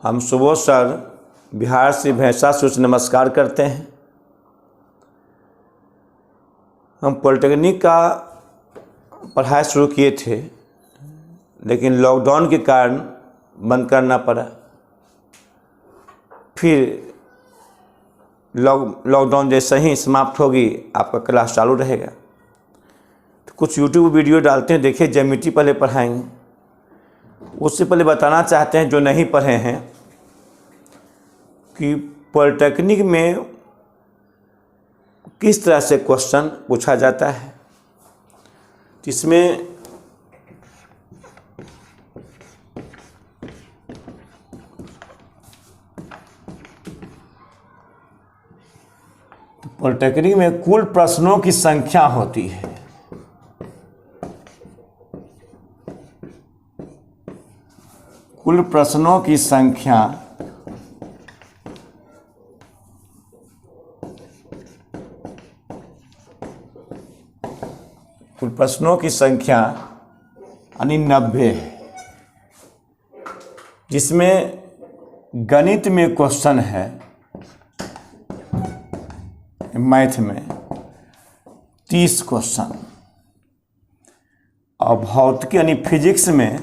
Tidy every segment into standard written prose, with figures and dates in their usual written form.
हम सुबोध सर बिहार से भैंसा से नमस्कार करते हैं। हम पॉलिटेक्निक का पढ़ाई शुरू किए थे, लेकिन लॉकडाउन के कारण बंद करना पड़ा। फिर लॉकडाउन जैसे ही समाप्त होगी आपका क्लास चालू रहेगा। तो कुछ यूट्यूब वीडियो डालते हैं, देखिए ज्योमेट्री पहले पढ़ाएंगे। उससे पहले बताना चाहते हैं जो नहीं पढ़े हैं कि पॉलिटेक्निक में किस तरह से क्वेश्चन पूछा जाता है। इसमें पॉलिटेक्निक में कुल प्रश्नों की संख्या होती है। कुल प्रश्नों की संख्या यानी 90 है, जिसमें गणित में क्वेश्चन है, मैथ में 30 क्वेश्चन, और भौतिकी यानी फिजिक्स में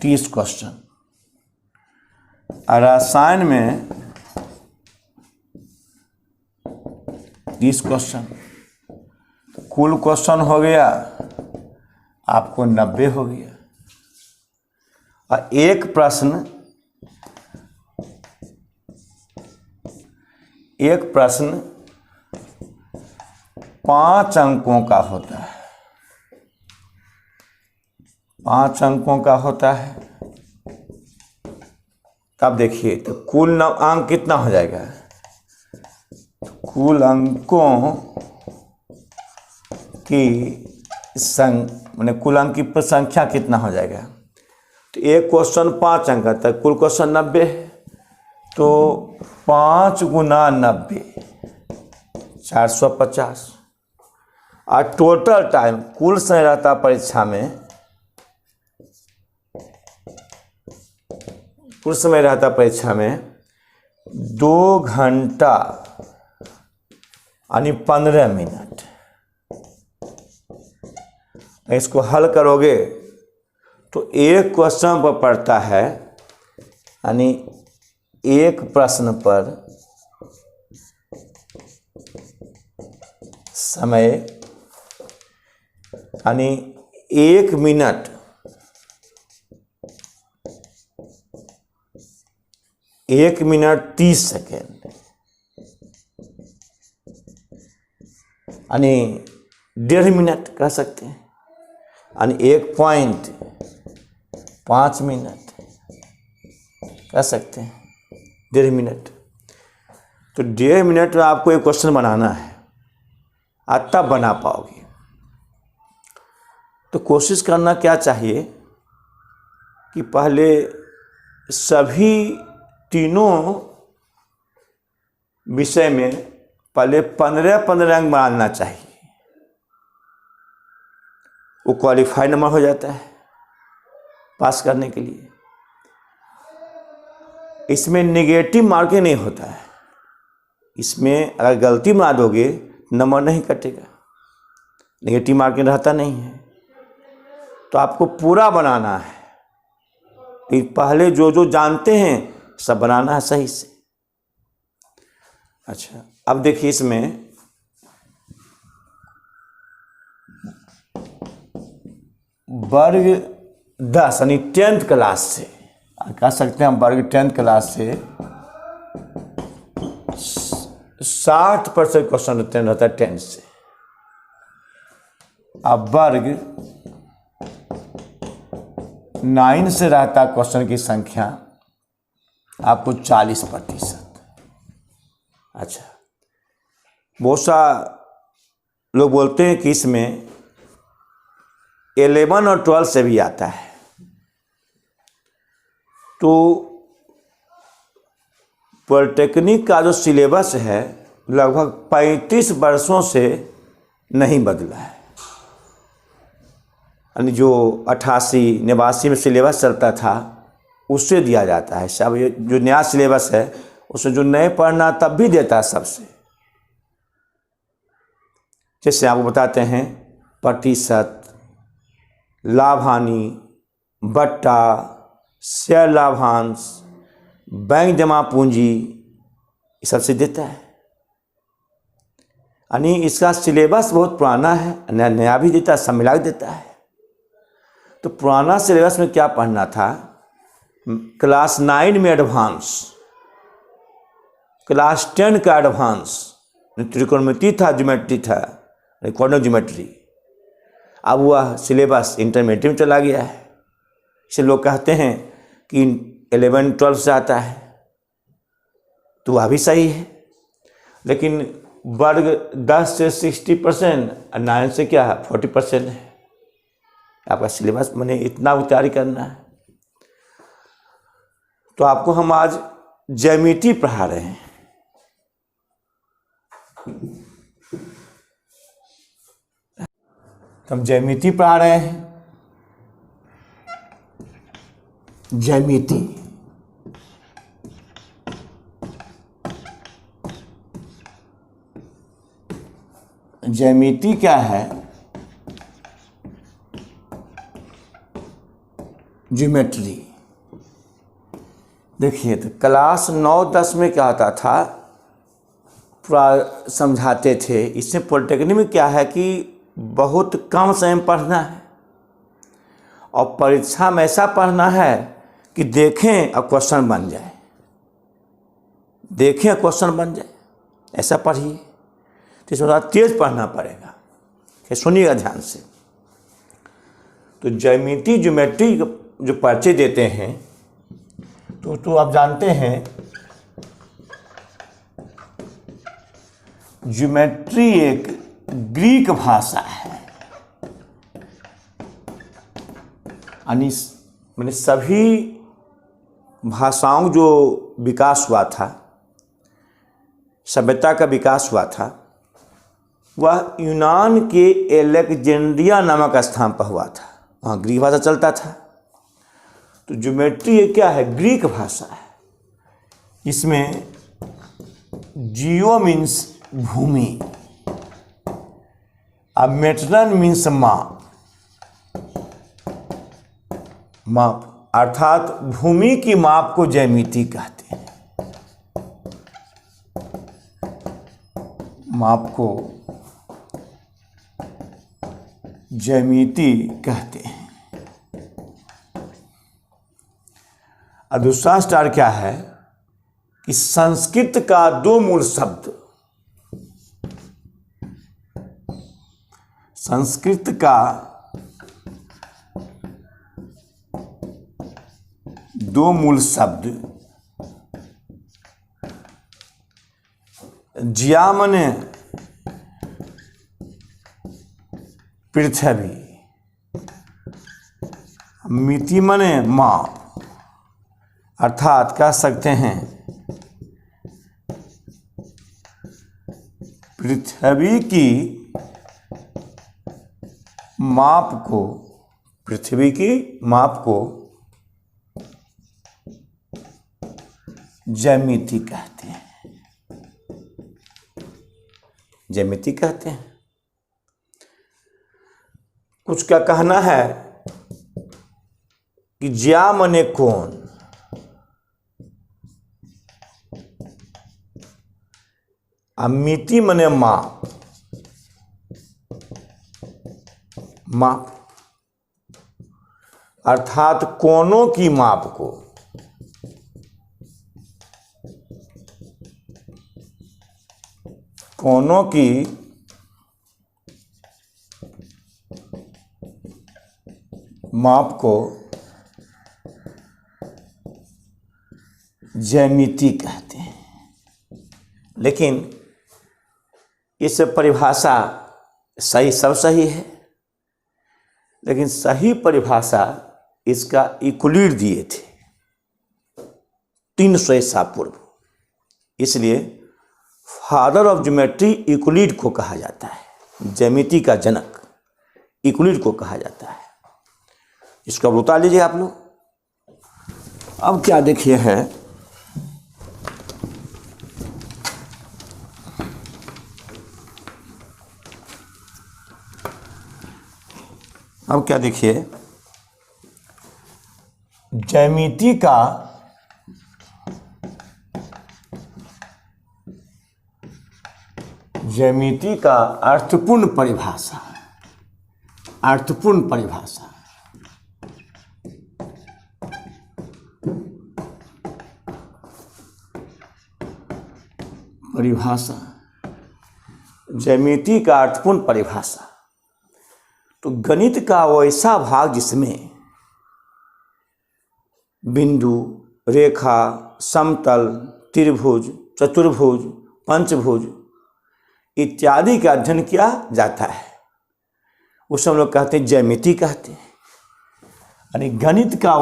30 क्वेश्चन, और रसायन में 30 क्वेश्चन। कुल क्वेश्चन हो गया आपको 90 हो गया। और एक प्रश्न 5 अंकों का होता है। 5 अंकों का होता है। अब देखिए तो कुल अंक कितना हो जाएगा। कुल अंकों की कुल अंक की संख्या कितना हो जाएगा। तो एक क्वेश्चन 5 अंक का, कुल क्वेश्चन 90 है, तो 5 गुना 90 450। और टोटल टाइम कुल समय रहता परीक्षा में, कुल समय रहता परीक्षा में 2 घंटा यानी 15 मिनट। इसको हल करोगे तो एक क्वेश्चन पर पड़ता है, यानी एक प्रश्न पर समय यानी 1 मिनट 1 मिनट 30 सेकेंड, यानी 1.5 मिनट कह सकते हैं, यानी 1.5 मिनट कह सकते हैं, 1.5 मिनट। तो 1.5 मिनट में आपको एक क्वेश्चन बनाना है, आप तब बना पाओगे। तो कोशिश करना क्या चाहिए कि पहले सभी तीनों विषय में पहले 15-15 अंक बनाना चाहिए। वो क्वालिफाइड नंबर हो जाता है पास करने के लिए। इसमें नेगेटिव मार्किंग नहीं होता है। इसमें अगर गलती बना दोगे नंबर नहीं कटेगा, नेगेटिव मार्किंग रहता नहीं है। तो आपको पूरा बनाना है। पहले जो जो जानते हैं सब बनाना है सही से। अच्छा, अब देखिए इसमें वर्ग 10 यानी 10th क्लास से, कह सकते हैं हम वर्ग 10th क्लास से 60% क्वेश्चन रहता है 10 से। अब वर्ग 9 से रहता क्वेश्चन की संख्या आपको 40%। अच्छा, बहुत सा लोग बोलते हैं कि इसमें 11 और 12 से भी आता है। तो पॉलिटेक्निक का जो सिलेबस है लगभग 35 वर्षों से नहीं बदला है। यानी जो 88-89 में सिलेबस चलता था उससे दिया जाता है। सब ये जो नया सिलेबस है उसमें जो नए पढ़ना तब भी देता है सबसे। जैसे आपको बताते हैं प्रतिशत, लाभ हानि, बट्टा, शेयर लाभांश, बैंक जमा पूंजी, ये सबसे देता है। यानी इसका सिलेबस बहुत पुराना है, नया भी देता है, सब मिला के देता है। तो पुराना सिलेबस में क्या पढ़ना था? क्लास 9 में एडवांस, क्लास 10 का एडवांस त्रिकोणमिति था, ज्योमेट्री था, कॉर्डिनेट ज्योमेट्री। अब वह सिलेबस इंटरमीडिएट में चला गया है। इसे लोग कहते हैं कि 11-12 से आता है, तो वह भी सही है। लेकिन वर्ग 10 से 60% और 9 से क्या है 40% है। आपका सिलेबस मैंने इतना तैयारी करना है। तो आपको हम आज ज्यामिति पढ़ा रहे हैं। तो हम ज्यामिति पढ़ा रहे हैं। ज्यामिति ज्यामिति क्या है? ज्योमेट्री। देखिए, तो क्लास 9-10 में क्या होता था, पूरा समझाते थे। इसमें पॉलिटेक्निक में क्या है कि बहुत कम समय में पढ़ना है और परीक्षा में ऐसा पढ़ना है कि देखें और क्वेश्चन बन जाए, देखें और क्वेश्चन बन जाए, ऐसा पढ़िए। तो इसमें थोड़ा तेज पढ़ना पड़ेगा। सुनिएगा ध्यान से। तो ज्यामिति ज्योमेट्री जो परिचय देते हैं, तो आप जानते हैं ज्योमेट्री एक ग्रीक भाषा है। यानी मैंने सभी भाषाओं जो विकास हुआ था, सभ्यता का विकास हुआ था, वह यूनान के एलेक्जेंड्रिया नामक स्थान पर हुआ था। वहाँ ग्रीक भाषा चलता था। तो ज्योमेट्री क्या है? ग्रीक भाषा है। इसमें जियो मीन्स भूमि, अब मेट्रन मीन्स माप, माप अर्थात भूमि की माप को ज्यामिति कहते हैं। माप को ज्यामिति कहते हैं। और दूसरा स्टार क्या है कि संस्कृत का 2 मूल शब्द, संस्कृत का 2 मूल शब्द, ज्या मने पृथ्वी, मिति मने माप, अर्थात कह सकते हैं पृथ्वी की माप को, पृथ्वी की माप को ज्यामिति कहते हैं। ज्यामिति कहते हैं। कुछ का कहना है कि ज्या मने कोण, मिति मने माप, माप अर्थात कोणों की माप को, कोणों की माप को ज्यामिति कहते हैं। लेकिन इस परिभाषा सही, सब सही है, लेकिन सही परिभाषा इसका यूक्लिड दिए थे 300 ईसा पूर्व। इसलिए फादर ऑफ ज्योमेट्री यूक्लिड को कहा जाता है। ज्यामिति का जनक यूक्लिड को कहा जाता है। इसका उतार लीजिए आप लोग। अब क्या देखिए है, अब क्या देखिए, ज्यामिति का अर्थपूर्ण परिभाषा, अर्थपूर्ण परिभाषा। ज्यामिति का अर्थपूर्ण परिभाषा। तो गणित का वैसा भाग जिसमें बिंदु, रेखा, समतल, त्रिभुज, चतुर्भुज, पंचभुज इत्यादि का अध्ययन किया जाता है, उसे हम लोग कहते हैं ज्यामिति कहते हैं। यानी गणित का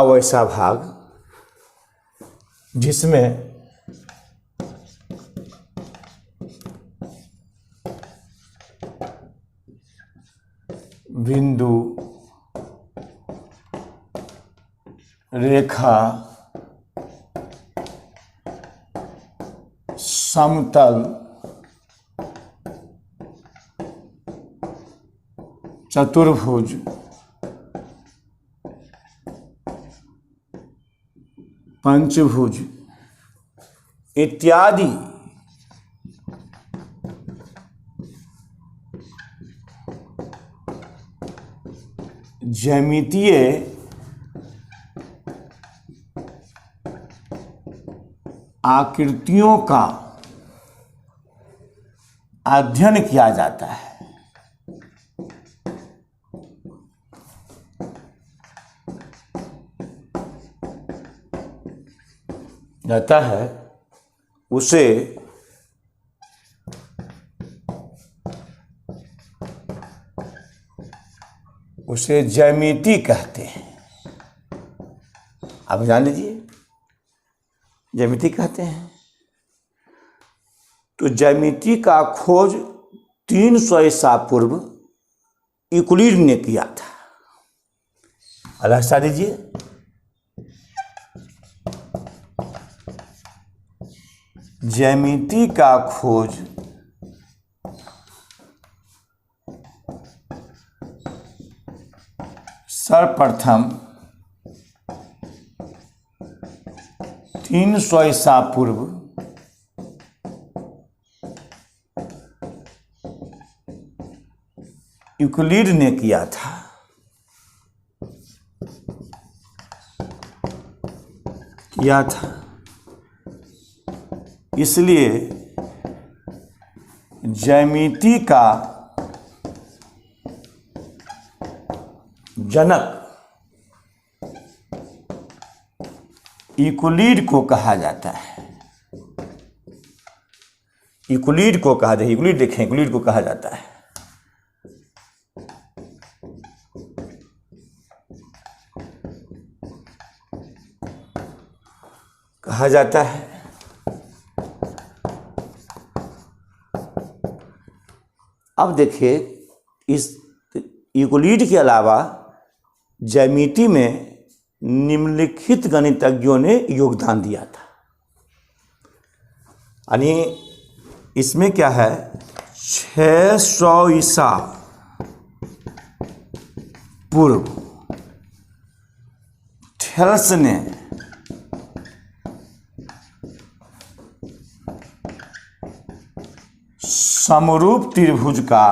वैसा भाग जिसमें बिंदु, रेखा, समतल, चतुर्भुज, पंचभुज इत्यादि ज्यामितीय आकृतियों का अध्ययन किया जाता है। उसे ज्यामिति कहते हैं। आप जान लीजिए, ज्यामिति कहते हैं। तो ज्यामिति का खोज 300 ईसा पूर्व यूक्लिड ने किया था। अलग सा दीजिए, ज्यामिति का खोज सर्वप्रथम 300 ईसा पूर्व यूक्लिड ने किया था। इसलिए ज्यामिति का जनक यूक्लिड को कहा जाता है। यूक्लिड देखें, यूक्लिड को कहा जाता है। अब देखिए, इस यूक्लिड के अलावा ज्यामिति में निम्नलिखित गणितज्ञों ने योगदान दिया था। यानी इसमें क्या है, 600 ईसा पूर्व थेल्स ने समरूप त्रिभुज का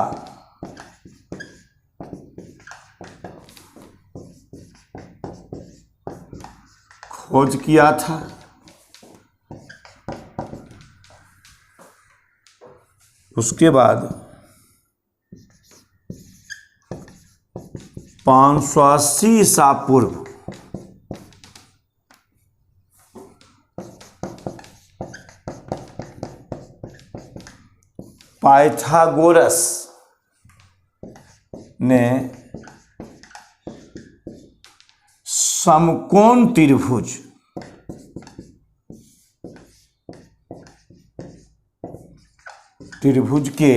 खोज किया था। उसके बाद 580 ईसा पूर्व पाइथागोरस ने समकोण त्रिभुज त्रिभुज के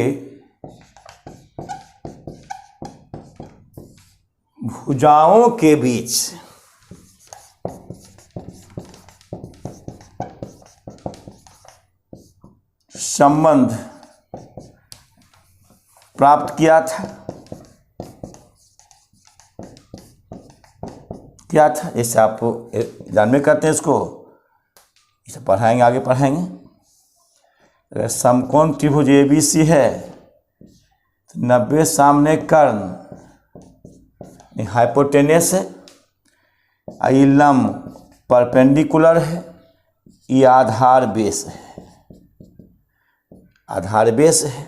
भुजाओं के बीच संबंध प्राप्त किया था। क्या था? जैसे आप एग्जाम में करते हैं, इसको इसे पढ़ाएंगे, आगे पढ़ाएंगे। अगर समकोण त्रिभुज ABC है तो 90 सामने कर्ण हाइपोटेनस है, ये लंब परपेंडिकुलर है, ये आधार बेस है, आधार बेस है।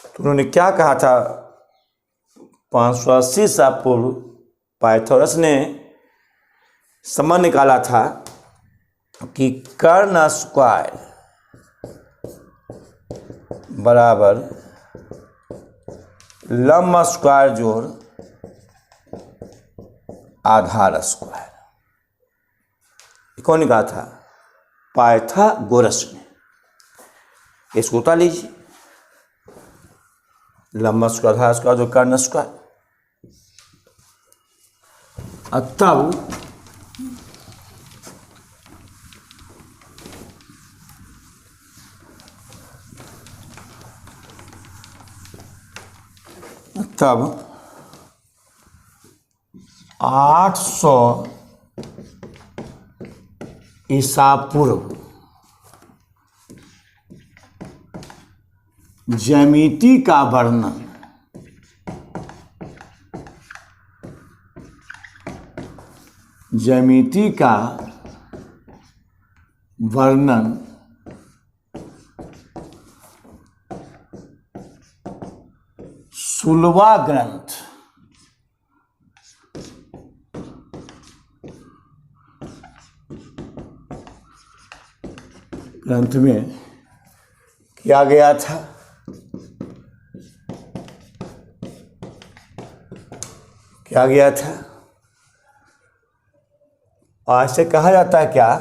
तो उन्होंने क्या कहा था? 580 ईसा पूर्व पाइथागोरस ने संबंध निकाला था कि कर्ण स्क्वायर बराबर लंब स्क्वायर जोड़ आधार स्क्वायर। कौन ने कहा था? पाइथागोरस ने। इसको उतार लीजिए, लंब स्क्वायर आधार स्क्वायर जो कर्ण स्क्वायर। तब 800 ईसा पूर्व ज्यामिति का वर्णन सुलवा ग्रंथ में किया गया था। और ऐसे कहा जाता है क्या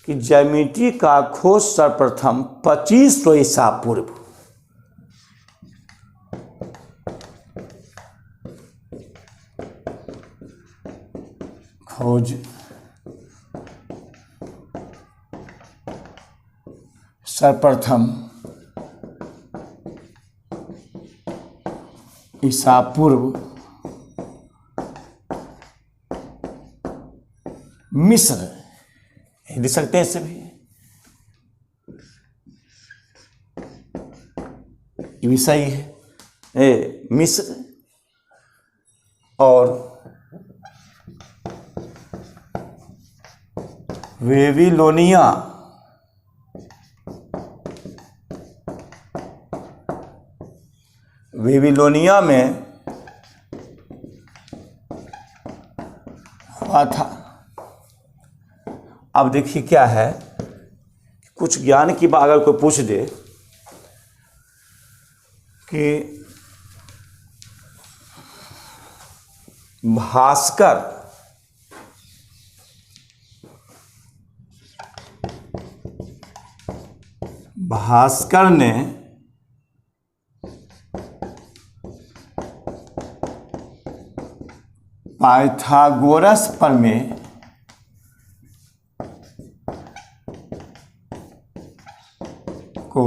कि ज्यामिति का खोज सर्वप्रथम 2500 ईसा पूर्व खोज सर्वप्रथम ईसा पूर्व मिस्र, लिख सकते हैं इसे भी, ये भी सही है, मिस्र और बेबीलोनिया में हुआ था। अब देखिए क्या है, कुछ ज्ञान की बात अगर कोई पूछ दे कि भास्कर ने पाइथागोरस प्रमेय को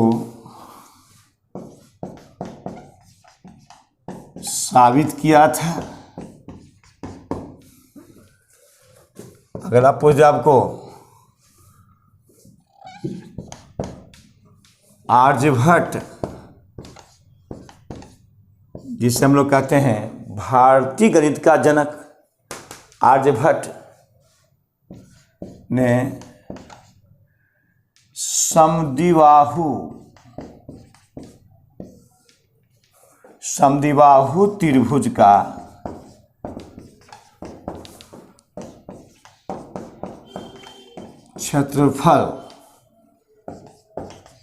साबित किया था। अगर आप पूछे आपको आर्यभट्ट, जिसे हम लोग कहते हैं भारतीय गणित का जनक, आर्यभट्ट ने समद्विबाहु त्रिभुज का क्षेत्रफल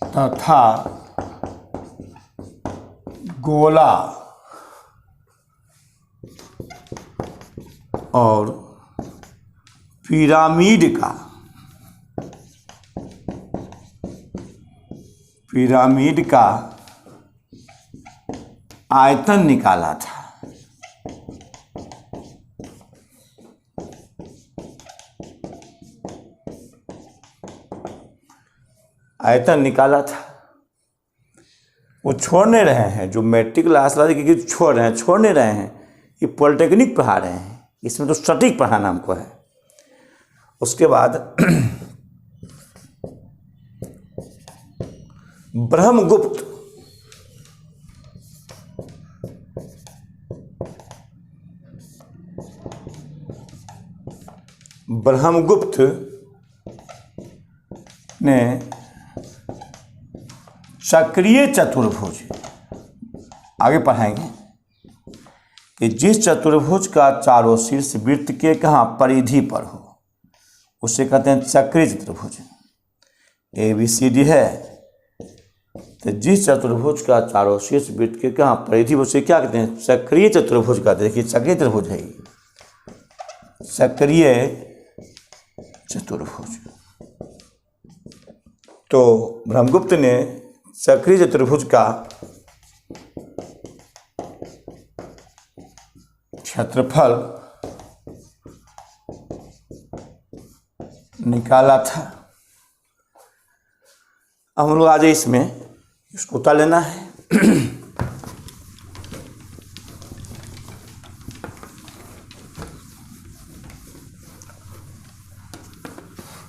तथा गोला और पिरामिड का आयतन निकाला था। वो छोड़ नहीं रहे हैं, जो मैट्रिक क्लास वाले छोड़ नहीं रहे हैं, ये पॉलिटेक्निक पढ़ा रहे हैं, इसमें तो सटीक पढ़ाना हमको है। उसके बाद ब्रह्मगुप्त ने चक्रीय चतुर्भुज, आगे पढ़ाएंगे कि जिस चतुर्भुज का चारों शीर्ष वृत्त के कहाँ परिधि पर हो उसे कहते हैं चक्रीय चतुर्भुज। ABCD है, तो जिस चतुर्भुज का चारों शीर्ष वृत्त के कहाँ परिधि उसे क्या कहते हैं? चक्रीय चतुर्भुज कहते हैं। देखिए चक्रीय चतुर्भुज है, चक्रीय चतुर्भुज। तो ब्रह्मगुप्त ने चक्रीय चतुर्भुज का क्षेत्रफल निकाला था। अब हम लोग आज इसमें इसको उतार लेना है।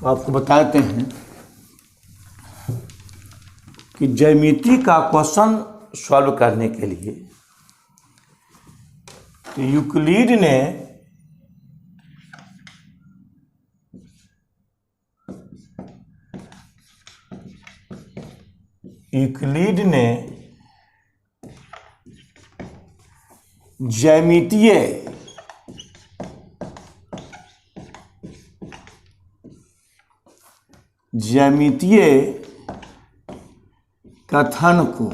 आपको बता देते हैं कि ज्यामिति का क्वेश्चन सॉल्व करने के लिए तो यूक्लिड ने ज्यामितीय कथन को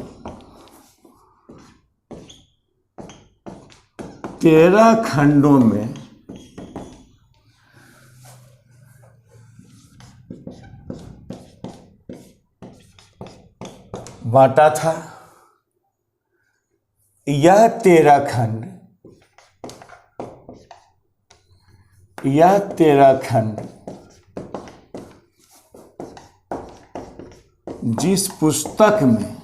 13 खंडों में बांटा था। यह 13 खंड जिस पुस्तक में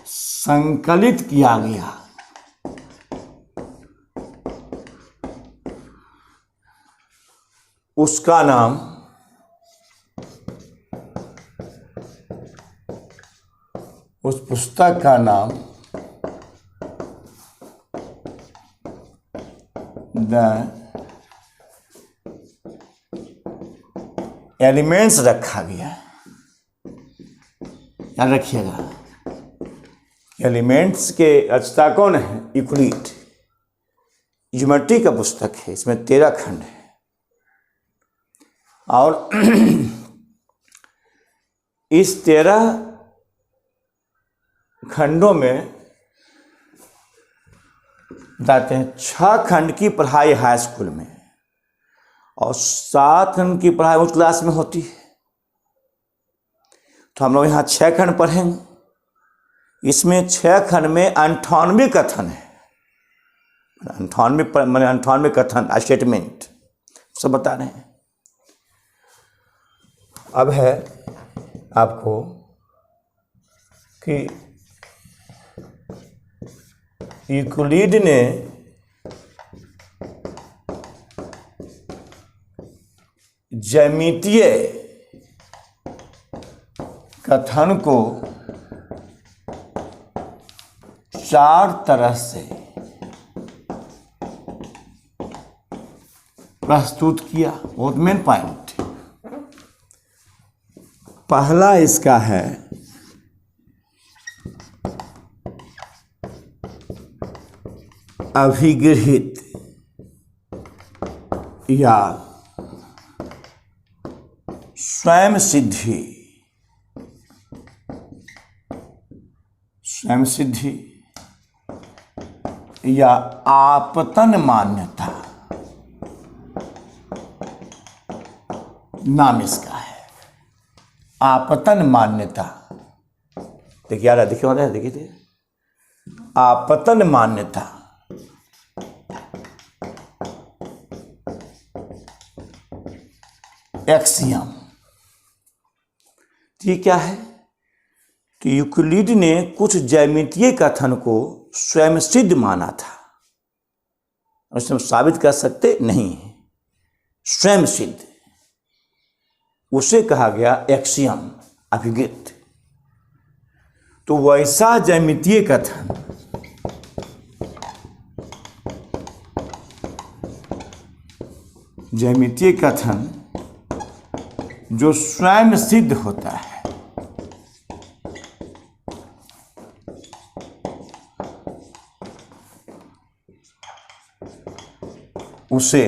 संकलित किया गया उसका नाम उस पुस्तक का नाम द एलिमेंट्स रखा गया। याद रखिएगा, एलिमेंट्स के रचयिता कौन है? यूक्लिड। ज्योमेट्री का पुस्तक है, इसमें 13 खंड है और इस 13 खंडों में बताते हैं 6 खंड की पढ़ाई हाई स्कूल में और 7 खंड की पढ़ाई उच्च क्लास में होती है। तो हम लोग यहाँ 6 खंड पढ़ेंगे। इसमें 6 खंड में 98 कथन है, 98 कथन स्टेटमेंट सब बता रहे हैं। अब है आपको कि यूक्लिड ने ज्यामितीय कथन को 4 तरह से प्रस्तुत किया। बहुत मेन पॉइंट। पहला इसका है अभिगृहित या स्वयं सिद्धि। या आपतन मान्यता नाम इसका है, आपतन मान्यता। देखिए आ रहा है, देखिए हो रहा है, देखिए आपतन मान्यता। एक्सियम। ये क्या है? तो यूक्लिड ने कुछ ज्यामितीय कथन को स्वयं सिद्ध माना था, उसमें साबित कर सकते नहीं है, स्वयं सिद्ध, उसे कहा गया एक्सियम, अभिगत। तो वैसा ज्यामितीय कथन जो स्वयं सिद्ध होता है, उसे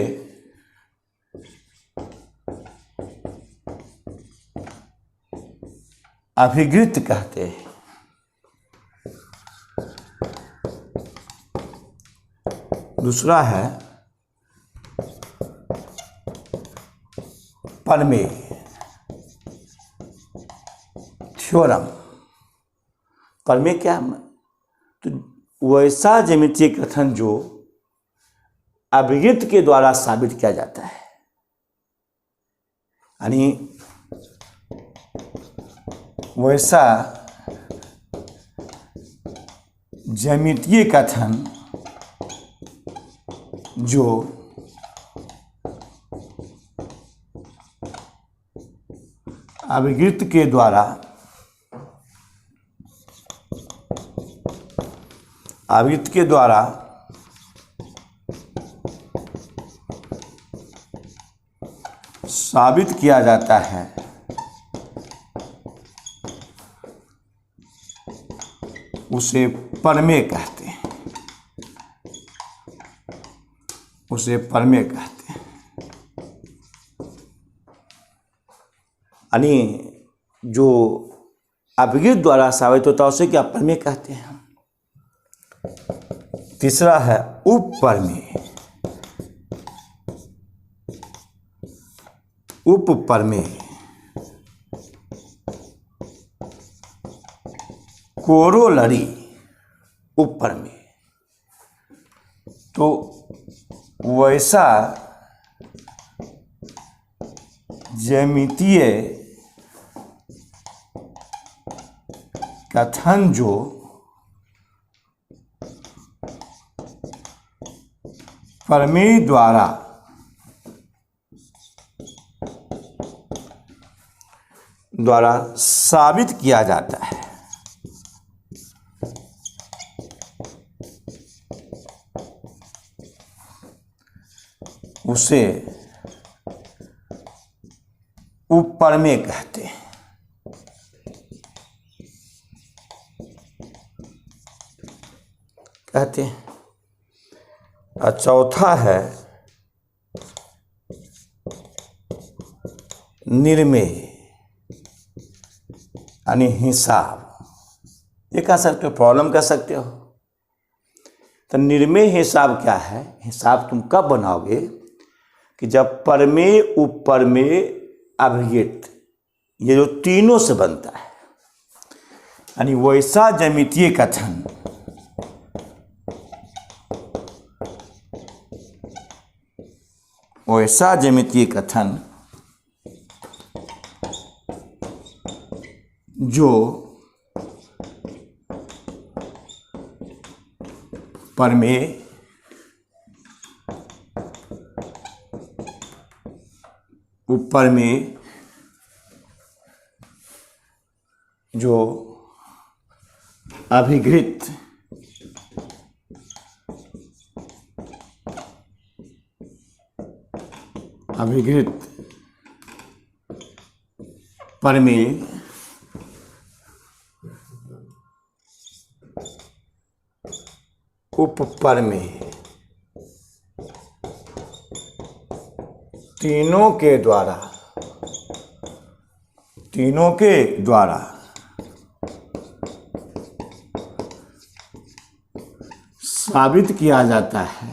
अभिगत कहते हैं। दूसरा है प्रमेय, थ्योरम। प्रमेय क्या है? तो वैसा ज्यामितीय कथन जो अभिगत के द्वारा साबित किया जाता है, यानी वैसा ज्यामितीय कथन जो अभिगत के द्वारा साबित किया जाता है, उसे प्रमेय कहते हैं, उसे प्रमेय कहते हैं। यानी जो अभिगत द्वारा साबित होता है उसे क्या प्रमेय कहते हैं। तीसरा है उपप्रमेय। उपप्रमेय कोरोलरी उपप्रमेय। तो वैसा ज्यामितीय कथन जो प्रमेय द्वारा साबित किया जाता है, उसे उपप्रमेय कहते हैं। और चौथा है निर्मेय, यानी हिसाब। ये कह सकते हो, प्रॉब्लम कह सकते हो। तो निर्मेय हिसाब क्या है? हिसाब तुम कब बनाओगे कि जब प्रमेय, उपप्रमेय, अभिगत, ये जो तीनों से बनता है, यानी वैसा ज्यामितीय कथन जो प्रमेय, उपप्रमेय, जो अभिगत, प्रमेय, उपप्रमेय, तीनों के द्वारा साबित किया जाता है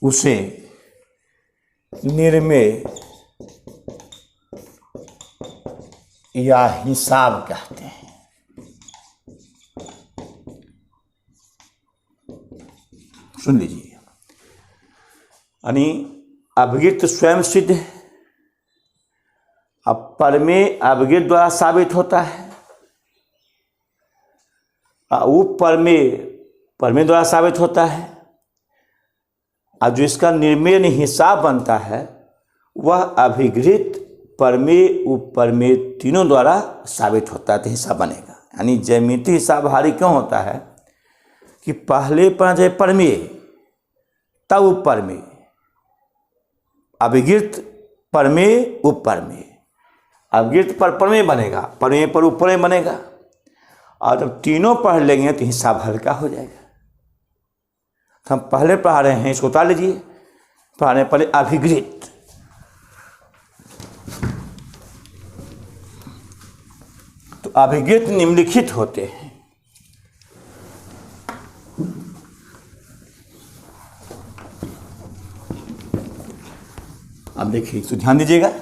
उसे निर्मेय या हिसाब कहते हैं। सुन लीजिए, यानी अभिगित स्वयं सिद्ध है, अब परमेय अभिगित द्वारा साबित होता है, वो परमेय द्वारा साबित होता है, और जो इसका निर्मेय हिसाब बनता है वह अभिगृहित परमेय उपरमेय तीनों द्वारा साबित होता है, तो हिसाब बनेगा। यानी ज्यामितीय हिसाब भारी क्यों होता है कि पहले पर जाए परमेय तब उपरमेय, अभिगृहित परमेय उपरमेय, अभिगृहित पर परमेय बनेगा, परमेय पर उपरमेय बनेगा, और जब तीनों पढ़ लेंगे तो हिसाब हल्का हो जाएगा। तो हम पहले पढ़ा रहे हैं, इसको उतार लीजिए, पढ़ाने पहले अभिगृहित, तो अभिगृहित निम्नलिखित होते हैं। अब देखिए, तो ध्यान दीजिएगा,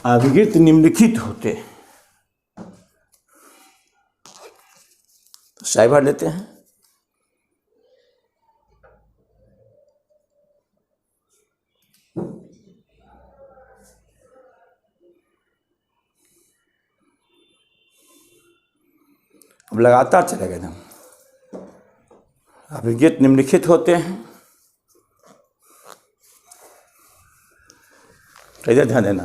अभिगृहित निम्नलिखित होते हैं। तो शाही भर लेते हैं। अब लगातार चलेगा एकदम। अभिगृहित निम्नलिखित होते हैं, इधर ध्यान देना।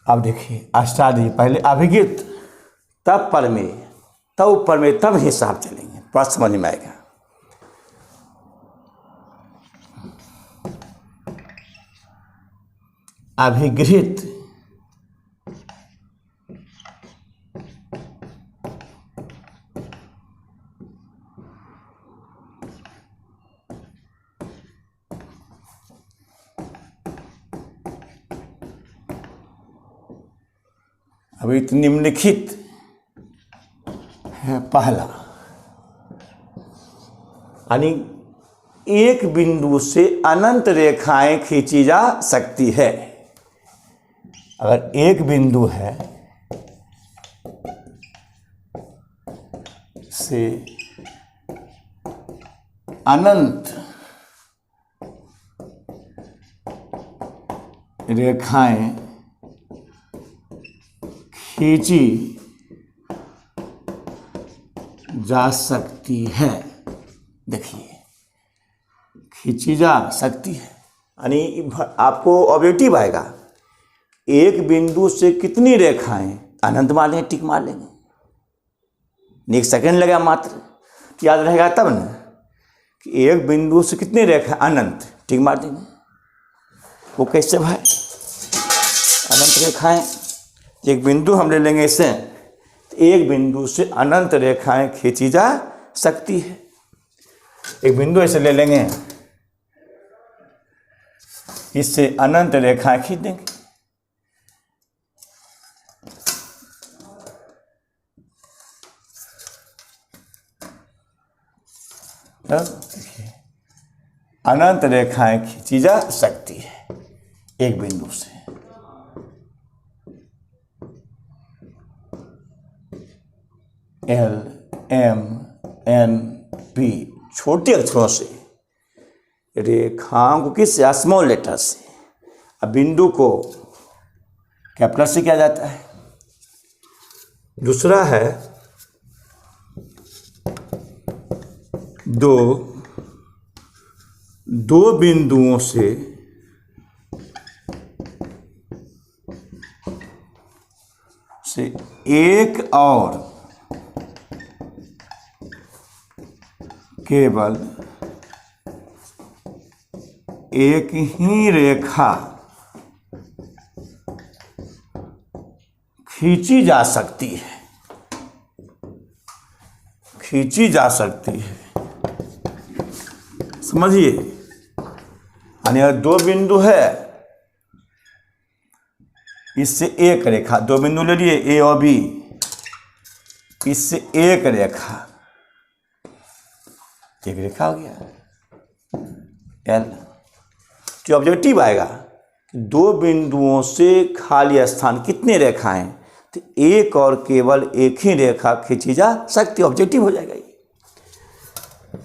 अब देखिए, स्टार्ट दीजिए, पहले अभिगृहित तब परमेय तब परमेय तब हिसाब चलेंगे, बात समझ में आएगा। अभिगृहित अभी तो निम्नलिखित है पहला, यानी एक बिंदु से अनंत रेखाएं खींची जा सकती है। अगर एक बिंदु है से अनंत रेखाएं खींची जा सकती है, देखिए खींची जा सकती है, यानी आपको ऑब्जेक्टिव आएगा, एक बिंदु से कितनी रेखाएं, अनंत मार लेंगे, टिक मार लेंगे, एक सेकंड लगा मात्र, याद रहेगा तब ना कि एक बिंदु से कितनी रेखा अनंत, टिक मार देंगे। वो कैसे भाई, अनंत रेखाएं, एक बिंदु हम ले लेंगे इसे, तो एक बिंदु से अनंत रेखाएं खींची जा सकती है। एक बिंदु ऐसे ले लेंगे, इससे अनंत रेखाएं खींच देंगे। देखिए, अनंत रेखाएं खींची जा सकती है एक बिंदु से। एल एम एन पी छोटे अक्षरों से, रेखाओं को किस स्मॉल लेटर से, अब बिंदु को कैपिटल से किया जाता है। दूसरा है दो बिंदुओं से एक और केवल एक ही रेखा खींची जा सकती है, खींची जा सकती है, समझिए। यानी अगर दो बिंदु है इससे एक रेखा, दो बिंदु ले लिए ए और बी, इससे एक रेखा हो गया एल। जो ऑब्जेक्टिव आएगा दो बिंदुओं से खाली स्थान कितने रेखाएं, तो एक और केवल एक ही रेखा खींची जा सकती, ऑब्जेक्टिव हो जाएगा ये।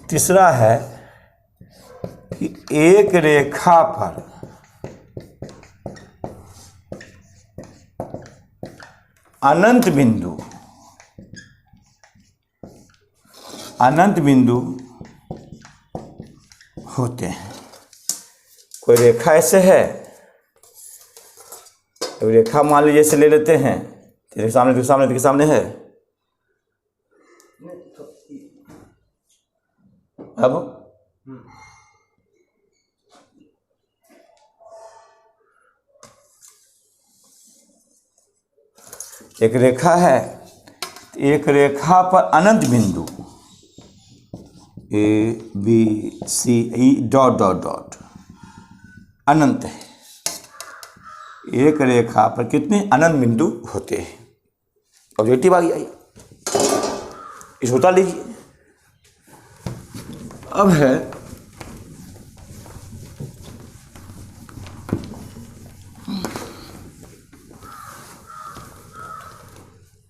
तीसरा है कि एक रेखा पर अनंत बिंदु होते हैं। कोई रेखा ऐसे है, तो रेखा मान लीजिए ऐसे ले लेते हैं, तेरे सामने है। अब एक रेखा है, एक रेखा पर अनंत बिंदु A B C E dot dot dot अनंत है। एक रेखा पर कितने अनंत बिंदु होते हैं, ऑब्जेक्टिव आ गया ये। इसको उतार लीजिए। अब है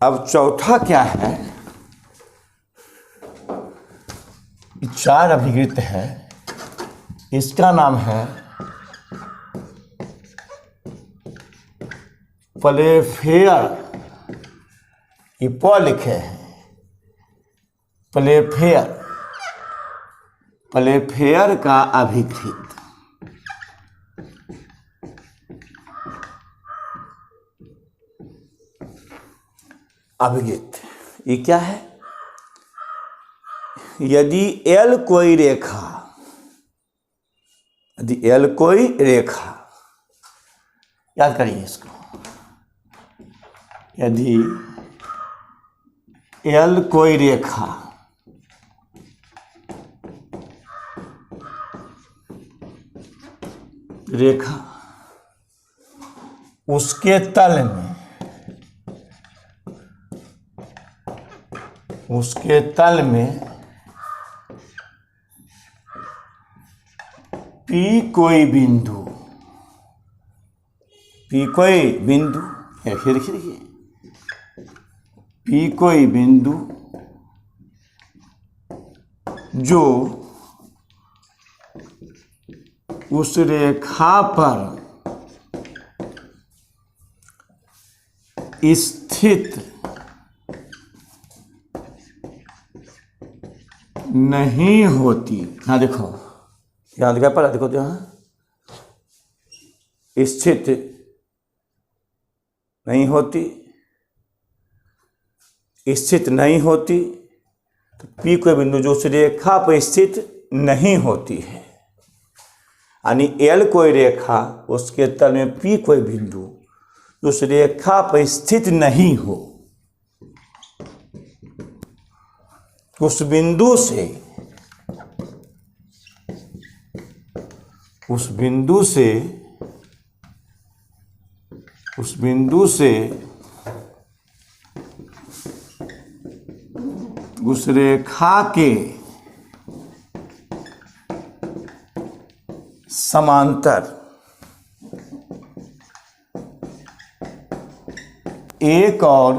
अब चौथा क्या है, चार अभिवृत्त है, इसका नाम है प्लेफेयर। ये प लिखे हैं, प्लेफेयर का अभिकृत। अभिकृत ये क्या है, यदि एल कोई रेखा, याद करिए इसको, यदि एल कोई रेखा उसके तल में पी कोई बिंदु देखिए पी कोई बिंदु जो उस रेखा पर स्थित नहीं होती। हाँ देखो, यहाँ दिखा पड़ा, देखो यहाँ स्थित नहीं होती, तो पी कोई बिंदु जो उस रेखा पर स्थित नहीं होती है, यानी एल कोई रेखा उसके तल में पी कोई बिंदु उस रेखा पर स्थित नहीं हो, उस बिंदु से उस रेखा के समांतर एक और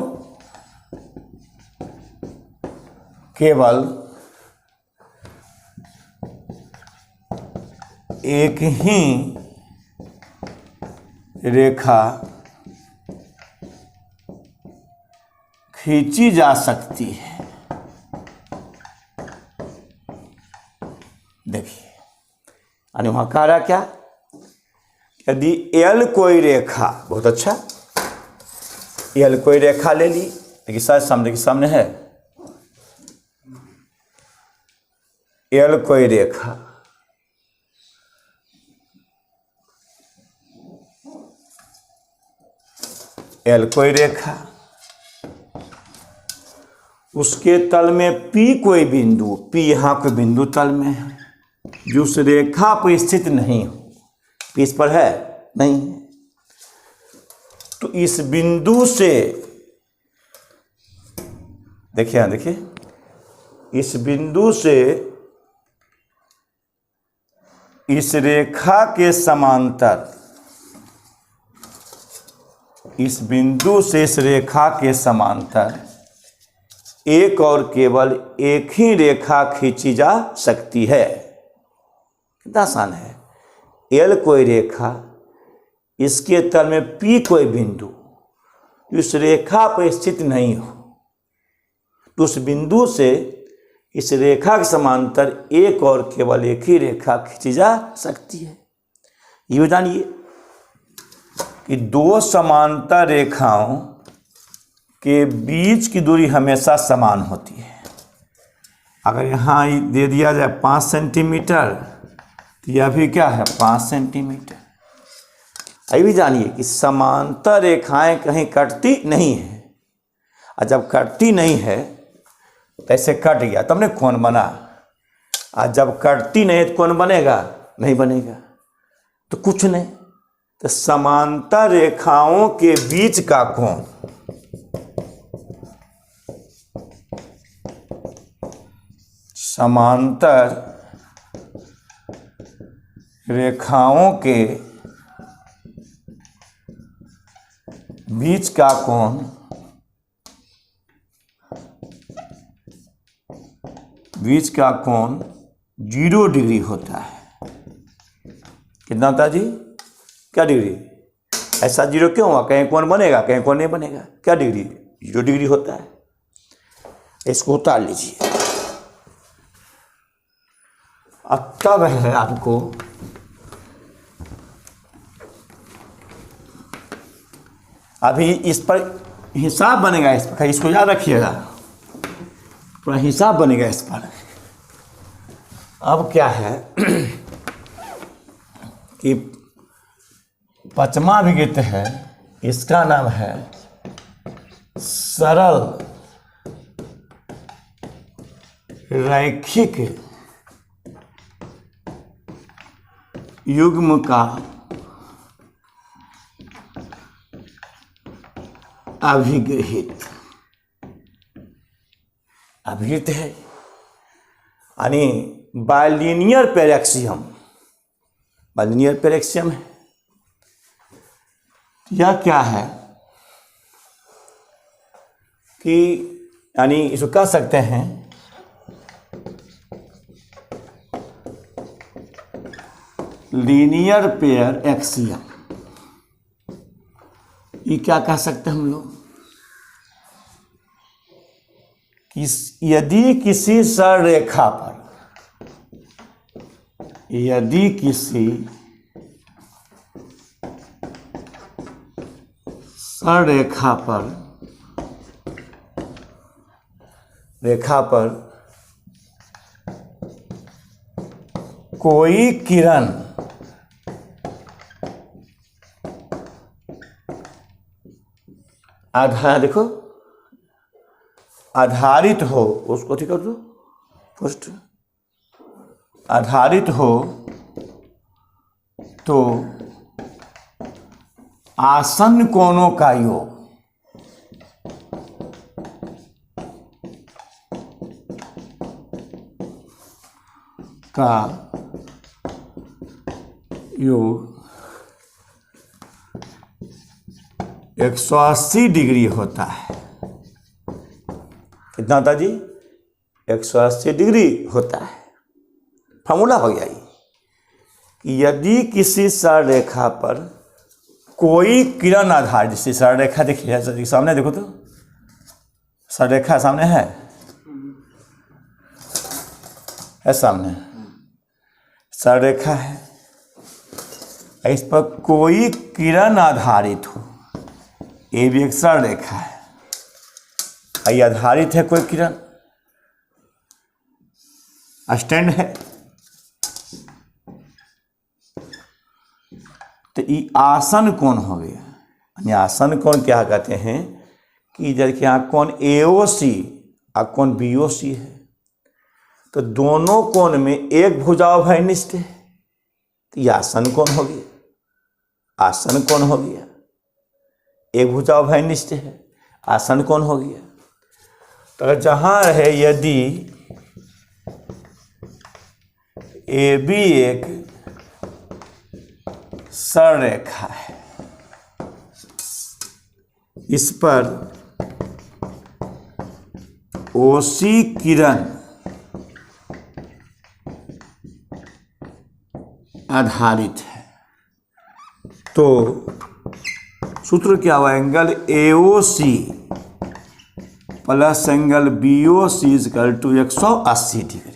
केवल एक ही रेखा खींची जा सकती है। देखिए, यानी वहां कह रहा क्या, यदि एल कोई रेखा, बहुत अच्छा, एल कोई रेखा ले ली, लेकिन शायद सामने के सामने है, एल कोई रेखा उसके तल में पी कोई बिंदु, पी यहाँ कोई बिंदु तल में है जो उस रेखा पर स्थित नहीं हो, पी इस पर है नहीं, तो इस बिंदु से देखिए, यहां देखिए, इस बिंदु से इस रेखा के समांतर, इस बिंदु से इस रेखा के समांतर एक और केवल एक ही रेखा खींची जा सकती है। कितना आसान है। एल कोई रेखा, इसके तल में पी कोई बिंदु, इस रेखा पर स्थित नहीं हो, तो उस बिंदु से इस रेखा के समांतर एक और केवल एक ही रेखा खींची जा सकती है। ये भी जानिए कि दो समांतर रेखाओं के बीच की दूरी हमेशा समान होती है। अगर यहाँ दे दिया जाए 5 सेंटीमीटर, तो यह भी क्या है 5 सेंटीमीटर। ये भी जानिए कि समांतर रेखाएं कहीं कटती नहीं है, और जब कटती नहीं है तो ऐसे कट गया तब ने कोण बना, और जब कटती नहीं तो कोण बनेगा नहीं बनेगा, तो कुछ नहीं। तो समांतर रेखाओं के बीच का कोण समांतर रेखाओं के बीच का कोण बीच का कोण 0 डिग्री होता है। कितना होता है जी? क्या डिग्री? ऐसा 0 क्यों हुआ? कहीं कोण बनेगा कहीं कोण नहीं बनेगा। क्या डिग्री? 0 डिग्री होता है। इसको उतार लीजिए। अब तब है आपको अभी इस पर हिसाब बनेगा, इस पर इसको याद रखिएगा, पूरा हिसाब बनेगा इस पर। अब क्या है कि 5वां विकृत है, इसका नाम है सरल रैखिक युग्म का अभिगृहित है, यानी बाइलिनियर पेरेक्सियम। बाइलिनियर पेरेक्सियम है। यह क्या है कि यानी इसको कह सकते हैं लीनियर पेयर एक्सियम। ये क्या कह सकते हैं हम लोग कि यदि किसी सररेखा पर, यदि किसी सररेखा पर कोई किरण देखो आधारित हो, उसको ठीक कर दो फर्स्ट, आधारित हो तो आसन्न कोणों का योग का योग 180 डिग्री होता है। कितना होता जी? 180 डिग्री होता है। फॉर्मूला हो गया ये कि यदि किसी सररेखा पर कोई किरण आधार, जैसे सररेखा देखिए सामने, देखो तो सररेखा सामने है सामने सररेखा है, इस पर कोई किरण आधारित हो, ये भी एक सररेखा है, ये आधारित है कोई किरण, स्टैंड है, तो ये आसन कोण हो गया। यानी आसन कोण क्या कहते हैं कि जब यहाँ कोण AOC और कोण BOC है, तो दोनों कोण में एक भुजाओभयनिष्ठ है, तो ये आसन कोण हो गया, आसन कोण हो गया। एक भुजा उभयनिष्ठ है, आसन कोण हो गया। तो जहाँ रहे यदि ए बी एक सररेखा है, इस पर ओसी किरण आधारित है, तो सूत्र क्या हुआ, angle AOC plus angle BOC equal to 180 degree.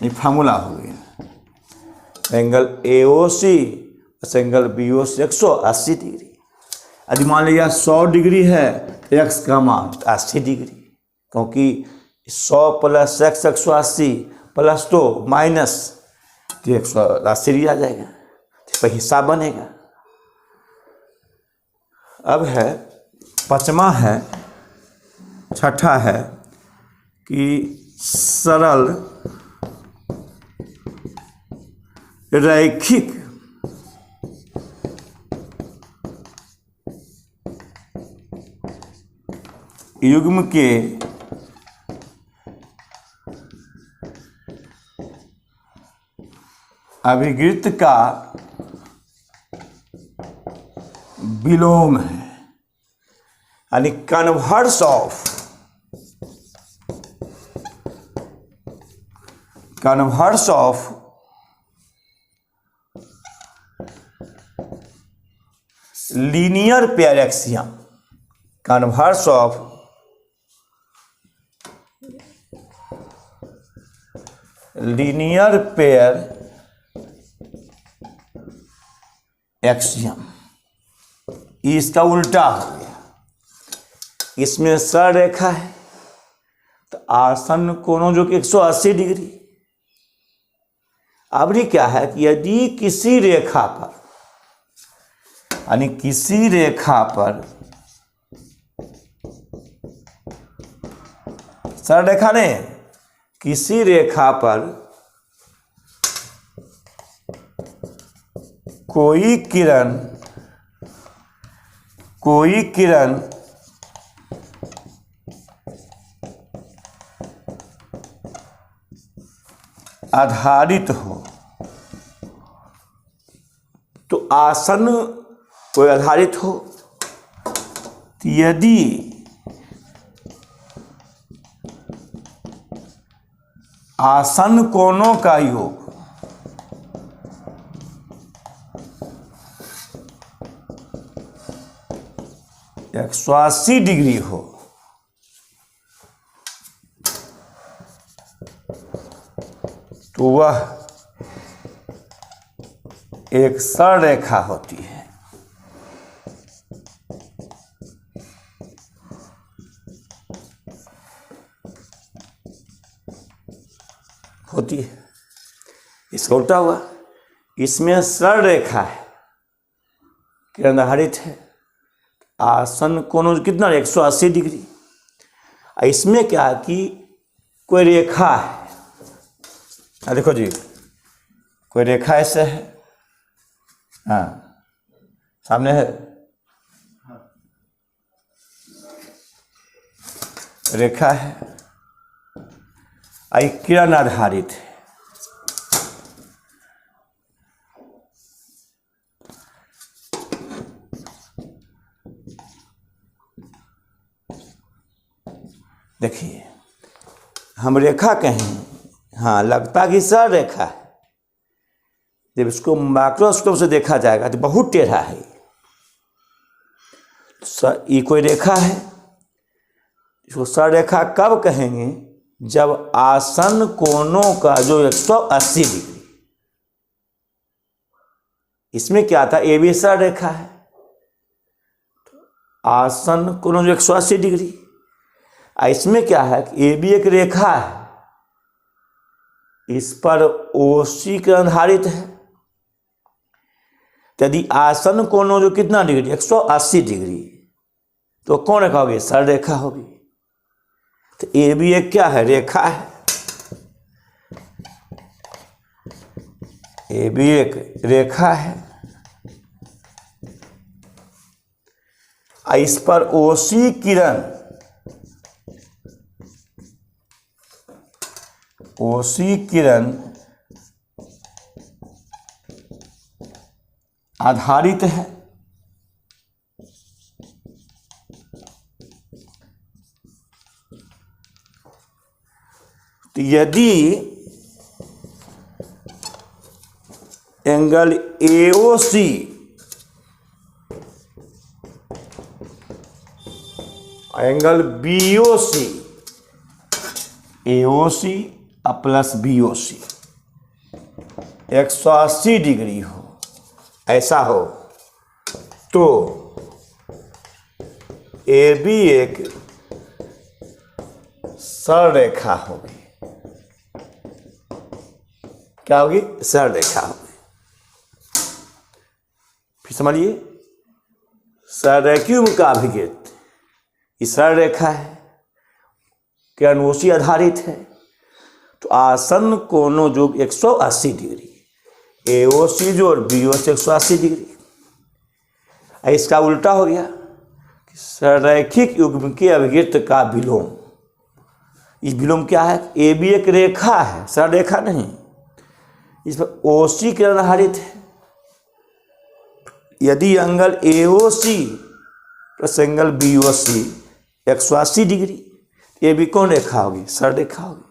ये फार्मूला हो गया, angle AOC plus angle BOC 180 degree. यदि मान लिया 100 डिग्री है तो x का मान 80 डिग्री, क्योंकि 100 प्लस x 180 प्लस 2 माइनस 180 आ जाएगा, तो हिसाब बनेगा। अब है पांचवा है, छठा है कि सरल रैखिक युग्म के अभिवृत्त का विलोम है, यानी converse of linear pair axiom, converse of linear pair axiom, इसका उल्टा हो गया। इसमें सररेखा है तो आसन्न कोणों जो कि 180 डिग्री। अब ये क्या है कि यदि किसी रेखा पर, यानी किसी रेखा पर, सररेखा नहीं, किसी रेखा पर कोई किरण आधारित हो, तो आसन्न कोई आधारित हो, तो यदि आसन्न कोणों का योग 180 डिग्री हो, तो वह एक सररेखा होती है। इसका उल्टा हुआ, इसमें सररेखा है, किरण आधारित है, आसन्न कोण कितना 180 डिग्री। इसमें क्या है कि कोई रेखा है, देखो जी, कोई रेखा ऐसे है, हाँ सामने है, रेखा है, किरण आधारित है। देखिए, हम रेखा कहें, हाँ लगता कि सर रेखा है, जब इसको माइक्रोस्कोप से देखा जाएगा तो बहुत टेढ़ा है। ये कोई रेखा है, इसको सर रेखा कब कहेंगे, जब आसन्न कोणों का जो 180 डिग्री, इसमें क्या था, ए बी सर रेखा है, आसन्न कोणों जो 180 डिग्री। इसमें क्या है कि ए बी एक रेखा है, इस पर ओसी के आधारित है, यदि आसन्न कोणों जो कितना डिग्री 180 डिग्री, तो कौन रेखा होगी, सर रेखा होगी। तो ए बी एक क्या है, रेखा है, ए बी एक रेखा है, इस पर ओसी किरण आधारित है। तो यदि angle AOC angle BOC, AOC plus BOC 180 degree हो, ऐसा हो, तो ए बी एक सरल रेखा होगी। क्या होगी? सरल रेखा होगी। फिर समझिए, सररेखीय का अभिगित इस सरल रेखा है, किरणोसी आधारित है, तो आसन्न कोणों जो 180 डिग्री, एओसी जो और बीओसी 180 डिग्री। इसका उल्टा हो गया कि सररैखिक युग्म के अभिगित का विलोम। इस विलोम क्या है? ए बी एक रेखा है, सरल रेखा नहीं, इस पर ओसी किरण आधारित है। यदि angle AOC plus angle BOC 180 degree, ये भी कौन रेखा होगी? सरल रेखा होगी।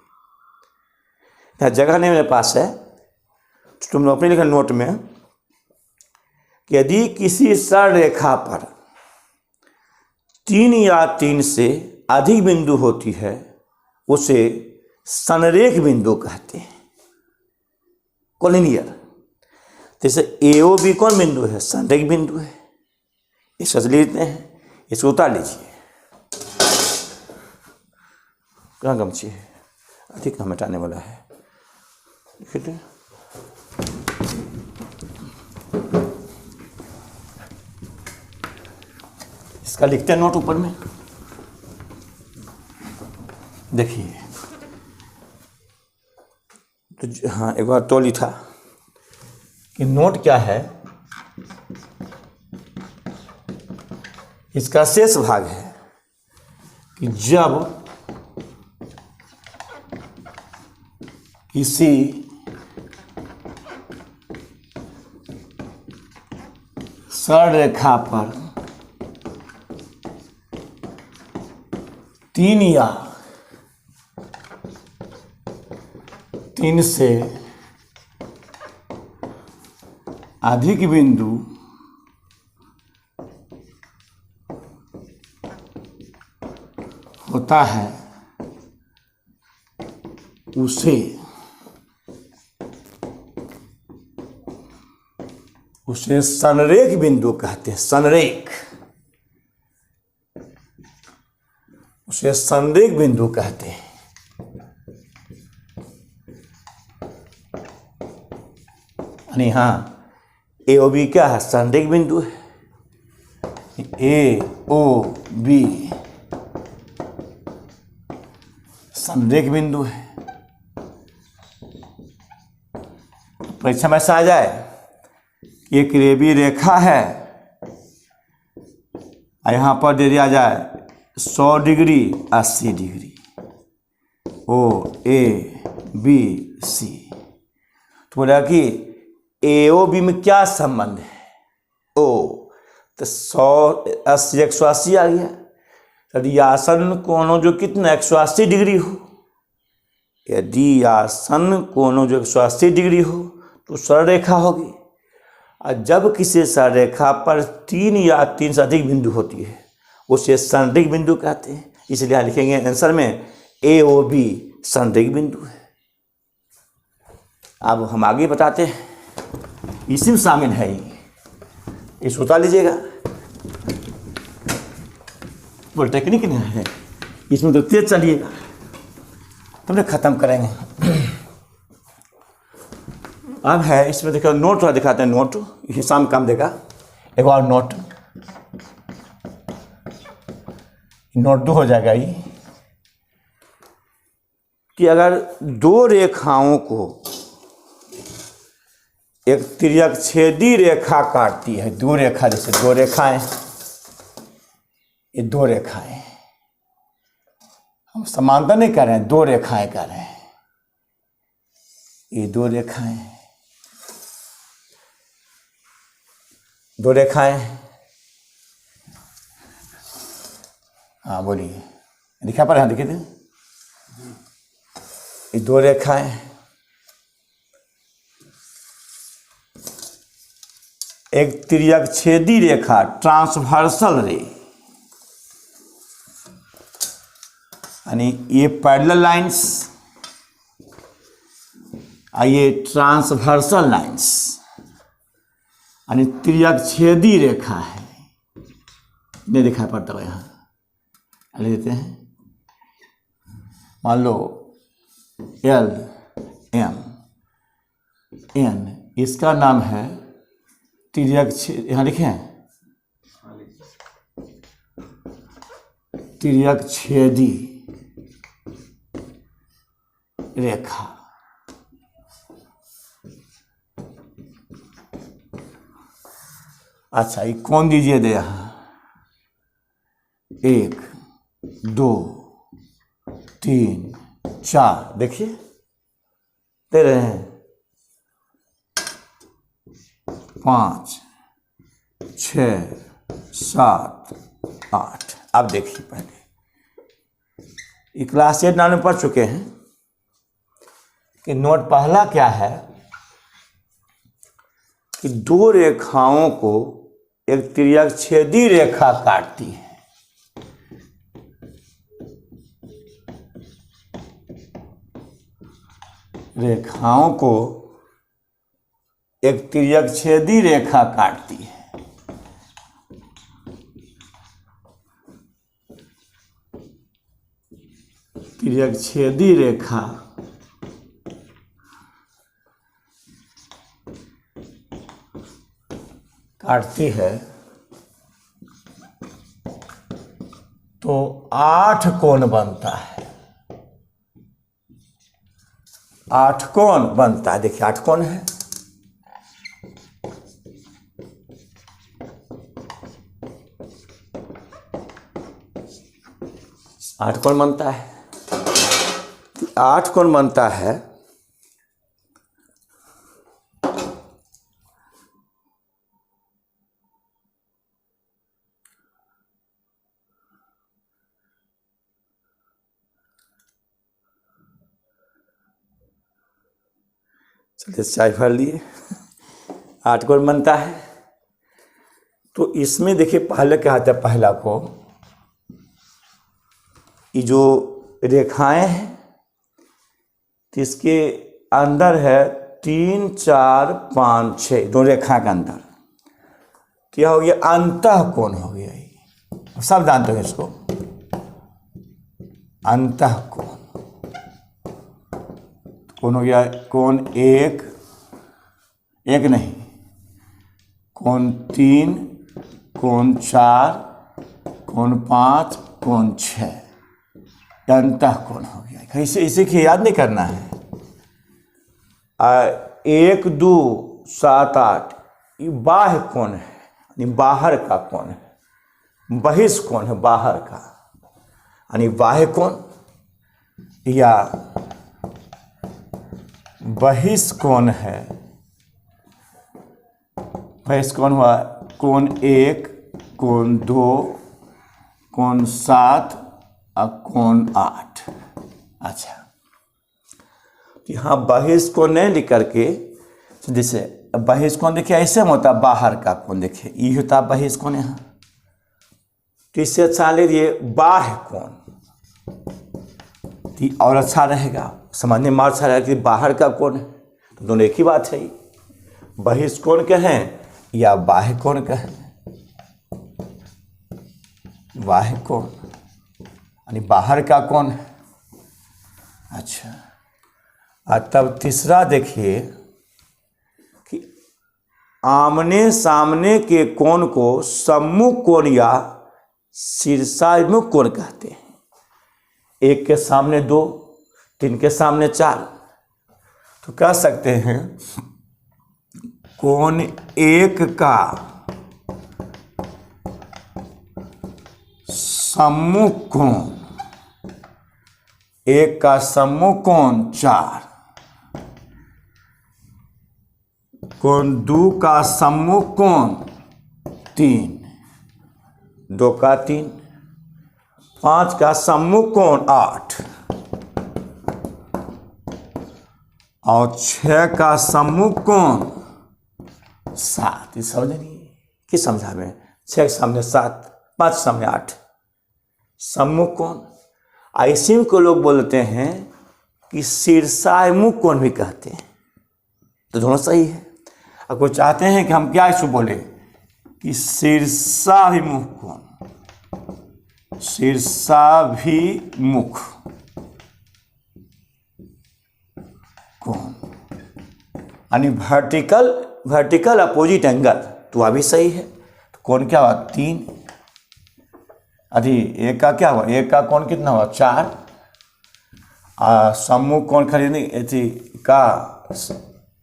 यहाँ जगह नहीं मेरे पास है, तो तुम लोग अपने लिखा नोट में कि यदि किसी सरल रेखा पर 3 या 3 से अधिक बिंदु होती है, उसे संरेख बिंदु कहते हैं, कोलिनियर। जैसे एओ बी कौन बिंदु है? संरेख बिंदु है। इसको लिखते हैं, इसको उतार लीजिए। कहाँ गमछी है? अधिक हम हटाने वाला है, देखिए। इसका लिखते हैं नोट ऊपर में, देखिए। तो हाँ, एक बार तो लिखा कि नोट क्या है, इसका शेष भाग है कि जब किसी सरल रेखा पर 3 या 3 से अधिक बिंदु होता है, उसे संरेख बिंदु कहते हैं। संरेख, उसे संरेख बिंदु कहते हैं। यानी हाँ, ए ओ बी क्या है? संरेख बिंदु है। ए ओ बी संरेख बिंदु है। परीक्षा में ऐसा आ जाए, एक रेबी रेखा है, यहाँ पर दे दिया जाए 100 degree 80 degree, O A B C, तो बोला कि ए ओ बी में क्या संबंध है? ओ तो 100 80 180 आ गया। यदि आसन्न कोणों जो कितना 180 डिग्री हो, यदि आसन्न कोणों जो 180 डिग्री हो तो सरल रेखा होगी। और जब किसी सरल रेखा पर 3 या 3 से अधिक बिंदु होती है, उसे संरेख बिंदु कहते हैं। इसलिए यहाँ लिखेंगे आंसर में ए ओ बी संरेख बिंदु है। अब हम आगे बताते हैं, इसी में शामिल है ये सोता लीजिएगा, पॉलिटेक्निक नहीं है, इसमें तो तेज चलिएगा, तुमने खत्म करेंगे। अब है इसमें देखो नोट थोड़ा दिखाते हैं, नोट हिसाब काम देगा। एक और नोट 2 हो जाएगा ये कि अगर 2 रेखाओं को एक तिर्यक छेदी रेखा काटती है, 2 रेखा, जैसे 2 रेखाएं, ये दो रेखाएं, हम समांतर नहीं कर रहे हैं, दो रेखाएं कर रहे हैं। ये दो रेखाएं, दो रेखाएं, हाँ बोलिए, दिखा पा रहे हैं, दिखे थे, ये दो रेखाएं, एक तिर्यक छेदी रेखा ट्रांसवर्सल रे, यानी ये पैरेलल लाइंस और ये ट्रांसवर्सल लाइंस, यानी तिर्यक छेदी रेखा है। नहीं दिखाई पड़ता है, यहाँ ले देते हैं, मान लो एल एम एन, इसका नाम है तिर्यक छेद, यहाँ लिखें तिर्यक छेदी रेखा। अच्छा, ये कौन दीजिए दे यहाँ, 1 2 3 4, देखिए दे रहे हैं, 5 6 7 8। अब देखिए, पहले ये क्लास 8 में पढ़ चुके हैं कि नोट पहला क्या है कि दो रेखाओं को एक तिर्यक छेदी रेखा काटती है। रेखाओं को एक तिर्यक छेदी रेखा काटती है। तिर्यक छेदी रेखा काटती है तो 8 कोण बनता है। 8 कोण बनता है, देखिए 8 कोण है। आठ कोण बनता है, 8 कोण बनता है। चलिए चाय भर लिए। 8 कोण बनता है तो इसमें देखिए पहले क्या आता है, पहला को ये जो रेखाएं हैं तो इसके अंदर है 3 4 5 6, दो रेखा के अंदर क्या हो गया, अंतः कोण हो गया। ये सब जानते हो इसको, अंतः कोण। कोण हो गया, कोण 1 नहीं, कोण 3, कोण 4, कोण 5, कोण 6, अंतः कोण हो गया। कैसे, इसे की याद नहीं करना है। 1 2 7 8 ये बाह्य कोण है, यानी बाहर का कोण है। बहिष्कोण है बाहर का, यानी बाह्य कोण या बहिष्कोण है। बहिष्कोण हुआ कोण 1, कोण 2, कोण 7 और कोण 8। अच्छा, यहाँ बहिष्कोण नहीं लिख करके, जैसे बहिष्कोण देखिए ऐसे में होता है, बाहर का कोण देखिए ये होता है बहिष्कोण। यहाँ तो इससे अच्छा ले लिए बाह्य कोण, और अच्छा रहेगा, समझने में अच्छा रहेगा कि बाहर का कोण है। तो दोनों एक ही बात है, बहिष्कोण कहें या बाह्य कोण कहें। बाह्य कोण यानी बाहर का कोण है। अच्छा, और तब तीसरा देखिए कि आमने सामने के कोण को सम्मुख कोण या शीर्षाभिमुख कोण कहते हैं। 1 के सामने 2, 3 के सामने 4, तो कह सकते हैं कोण 1 का सम्मुख कोण, एक का सम्मुख कोण 4, कोण 2 का सम्मुख कोण 3, 2 का 3, 5 का सम्मुख कोण 8 और 6 का सम्मुख कोण 7। ये समझ नहीं किस समझा में? 6 के सामने 7, 5 के सामने 8, सम्मुख कोण। ऐसे को लोग बोलते हैं कि शीर्षाभिमुख कोण भी कहते हैं, तो दोनों सही है। अब कोई चाहते हैं कि हम क्या इसको बोले कि शीर्षाभिमुख कोण, शीर्षाभिमुख कोण यानी वर्टिकल अपोजिट एंगल, तो वह भी सही है। तो कोण क्या हुआ 3, एक का क्या हुआ, एक का कोण कितना हुआ 4, सम्मुख कोण खरीदने का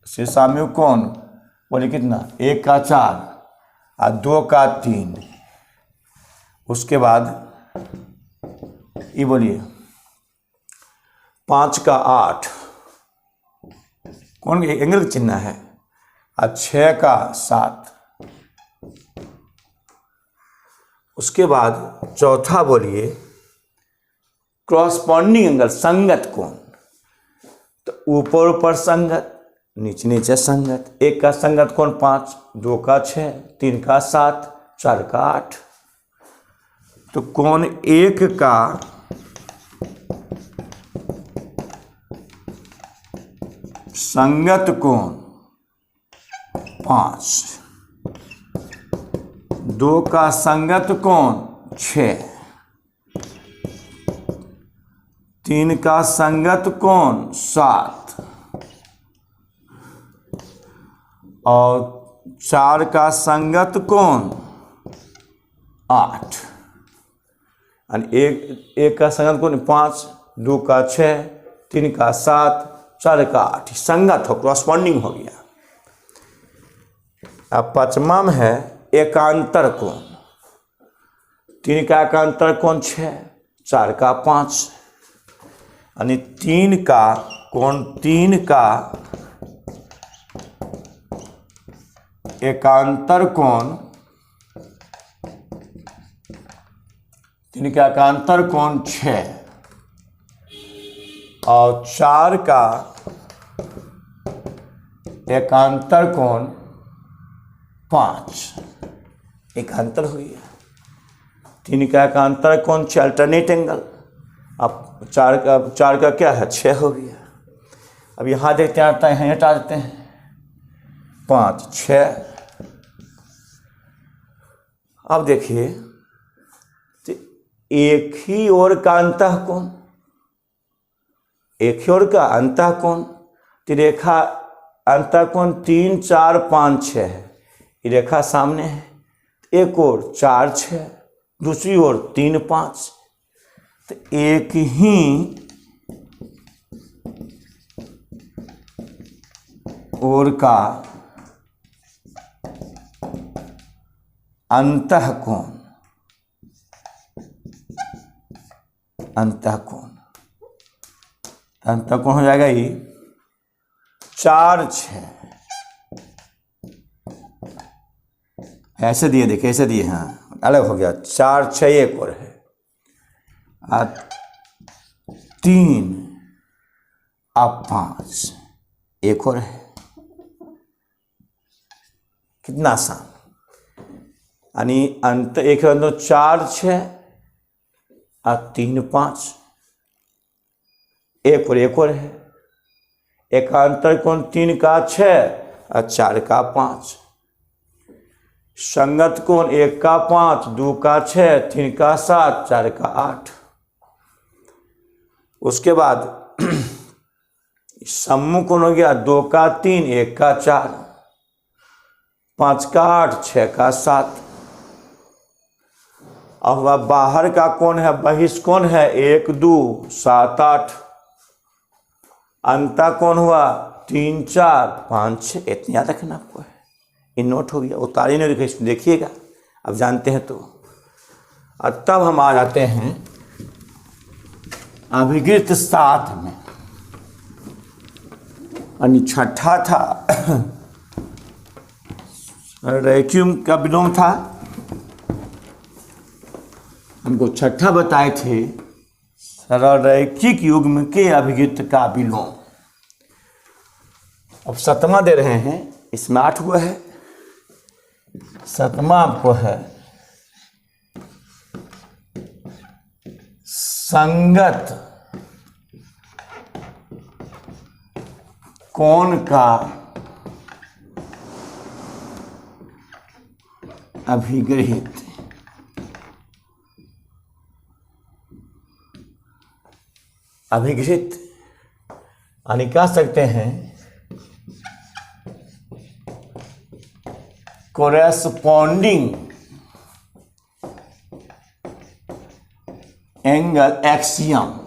शीर्षाभिमुख कोण बोले कितना, 1 का 4 और 2 का 3। उसके बाद ये बोलिए 5 का 8 कौन एंगल का चिन्ह है, और 6 का 7। उसके बाद चौथा बोलिए क्रॉसपॉन्डिंग एंगल, संगत कोण। तो ऊपर ऊपर संगत, नीचे नीचे संगत। 1 का संगत कोण 5, 2 का 6, 3 का 7, 4 का 8। तो कोण 1 का संगत कोण 5, 2 का संगत कोण 6, 3 का संगत कोण 7 और 4 का संगत कोण 8। एक का संगत कोण 5, 2 का 6, 3 का 7, 4 का 8, संगत हो, क्रॉसपॉन्डिंग हो गया। अब पांचवा में है एकांतर कोण। 3 का एकांतर कोण 6, 4 का 5 यानी 3 का कोण 3 का एकांतर कोण, 3 का एकांतर कोण 6 और 4 का एकांतर कोण 5, एकांतर हो गया। 3 का एकांतर कोण 6, अल्टरनेट एंगल। अब 4 का क्या है 6 हो गया। अब यहाँ देखते हैं आता है, यहाँ हटा देते हैं 5, 6। अब देखिए तो एक ही ओर का अंतः कोण, एक ही ओर का अंतः कोण, रेखा अंतः कोण 3, 4, 5, 6 है। ये रेखा सामने है, एक ओर 4, 6, दूसरी ओर 3, 5। तो एक ही ओर का अंतः कोण, अंतः कोण हो जाएगा ये 4, 6। ऐसे दिए, देखिए ऐसे दिए, हाँ अलग हो गया। 4, 6 एक और है, 3 और 5 एक और है। कितना आसान, यानी अंत एक 4, 6 और 3, 5 एक और है। एकांतर कोण 3 का 6 और 4 का 5। संगत कोण 1 का 5, 2 का 6, 3 का 7, 4 का 8। उसके बाद सम्मुख कोण हो गया 2 का 3, 1 का 4, 5 का 8, 6 का 7। और वह बाहर का कोण है, बहिष्कोण है 1, 2, 7, 8। अंतः कोण हुआ 3, 4, 5, 6। इतना याद रखना आपको है, ये नोट हो गया। उतारी नहीं देखिएगा, अब जानते हैं तो। और तब हम आ जाते हैं अभिगृत 7 में, यानी छठा था रैक्यूम का विलोम था, हमको छठा बताए थे सररैखिक युग्म के अभिगृत का विलोम। अब 7वां दे रहे हैं, इसमें 8 हुआ है। 7वां आपको है संगत कोण का अभिगृहित। अभिगृहित यानी कह सकते हैं कोरेस्पॉन्डिंग एंगल एक्सियम।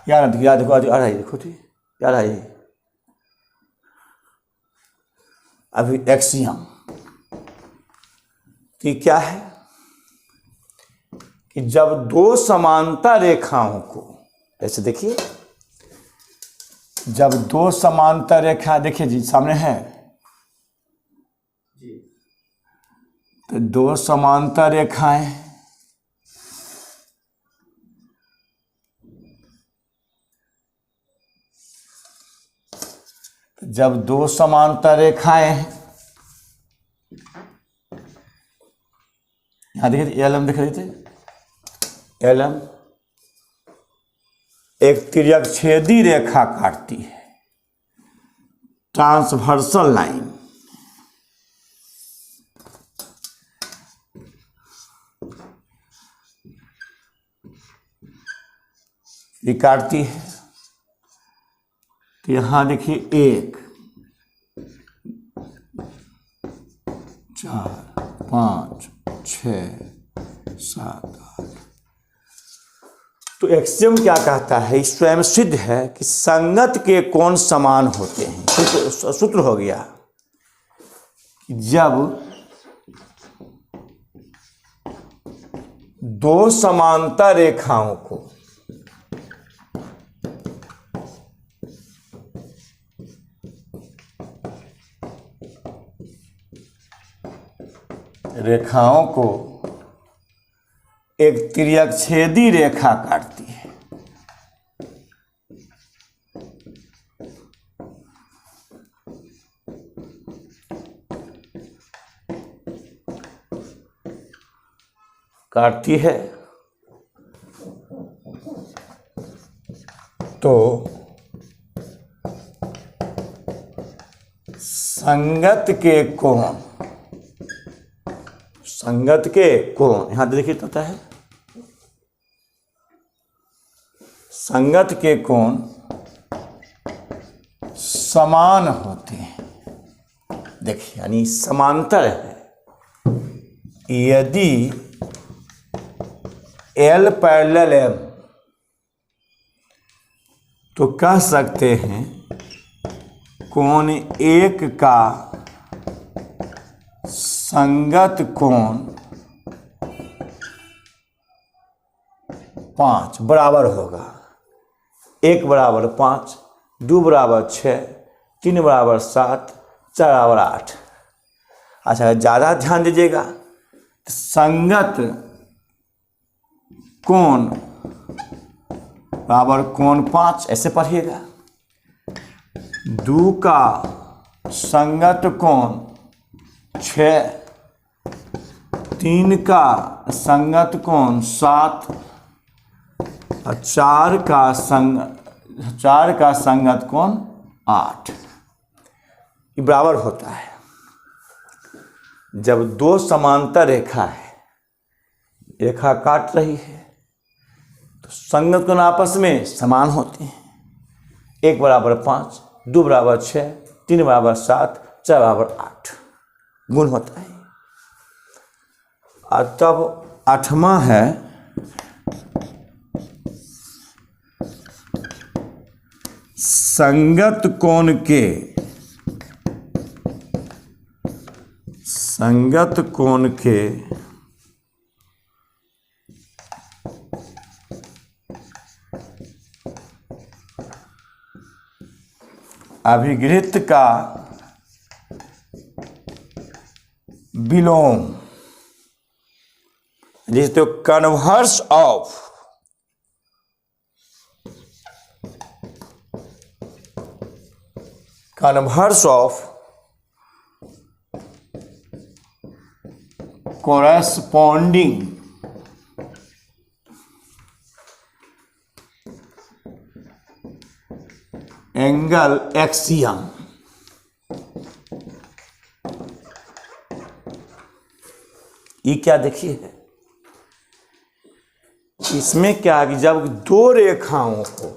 यार देखो आ रहा है, देखो ठीक यार है अभी एक्सियम। तो क्या है कि जब 2 समांतर रेखाओं को, ऐसे देखिए, जब 2 समांतर रेखा, देखिए जी सामने है, तो 2 समांतर रेखाएं जब 2 समांतर रेखाएं, यहां देखिए एलएम दिख रही थी, एलएम एक तिर्यक छेदी रेखा काटती है, ट्रांसवर्सल लाइन। ये काटती है, तो यहां देखिए 1 4 5 6 7 8। तो एक्सियम क्या कहता है, स्वयं सिद्ध है कि संगत के कोण समान होते हैं। सूत्र हो गया कि जब 2 समांतर रेखाओं को एक तिर्यक छेदी रेखा काटती है, तो संगत के कोण यहां देखिए तो है, संगत के कोण समान होते हैं। देखिए यानी समांतर है। यदि L पैरेलल M, तो कह सकते हैं कोण 1 का संगत कोण 5 बराबर होगा। 1 बराबर 5, 2 बराबर 6, 3 बराबर 7, 4 बराबर 8। अच्छा ज़्यादा ध्यान दीजिएगा, संगत कोण बराबर कोण 5 ऐसे पढ़िएगा। 2 का संगत कोण 6, 3 का संगत कोण 7 और 4 का संगत कोण 8। ये बराबर होता है। जब 2 समांतर रेखा है, रेखा काट रही है, तो संगत कोण आपस में समान होते हैं। 1 बराबर 5, 2 बराबर 6, 3 बराबर 7, 4 बराबर 8 गुण होता है। और तब 8वां है संगत कोण के अभिगृहित का विलोम, जिसे तो converse of corresponding angle axiom. ये क्या देखिए, इसमें क्या है कि जब दो रेखाओं को,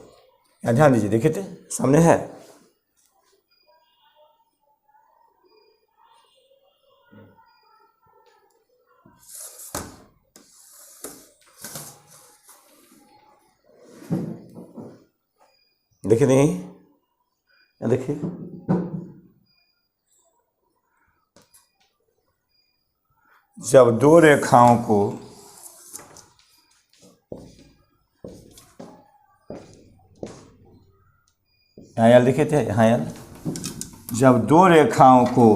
यहाँ ध्यान दीजिए, देखिए थे सामने है, देखिए नहीं, देखिए जब दो रेखाओं को यहाँ यल लिखे थे, यहाँ यल, जब दो रेखाओं को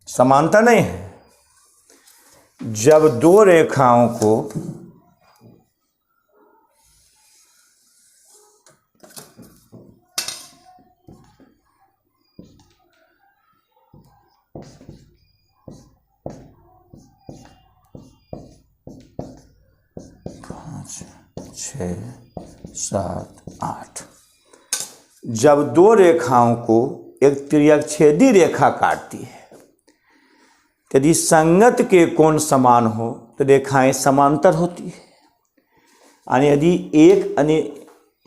समानता नहीं है, जब दो रेखाओं को छः सात आठ, जब दो रेखाओं को एक तिर्यकछेदी रेखा काटती है, यदि संगत के कोण समान हो तो रेखाएं समांतर होती है। यानी यदि एक, यानी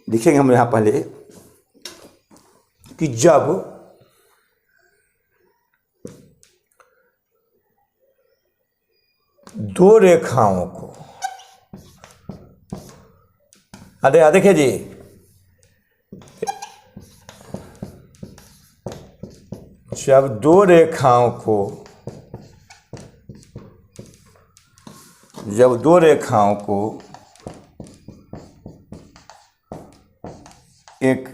लिखेंगे हम यहाँ पहले कि जब दो रेखाओं को, अरे देखिए जी, जब दो रेखाओं को, एक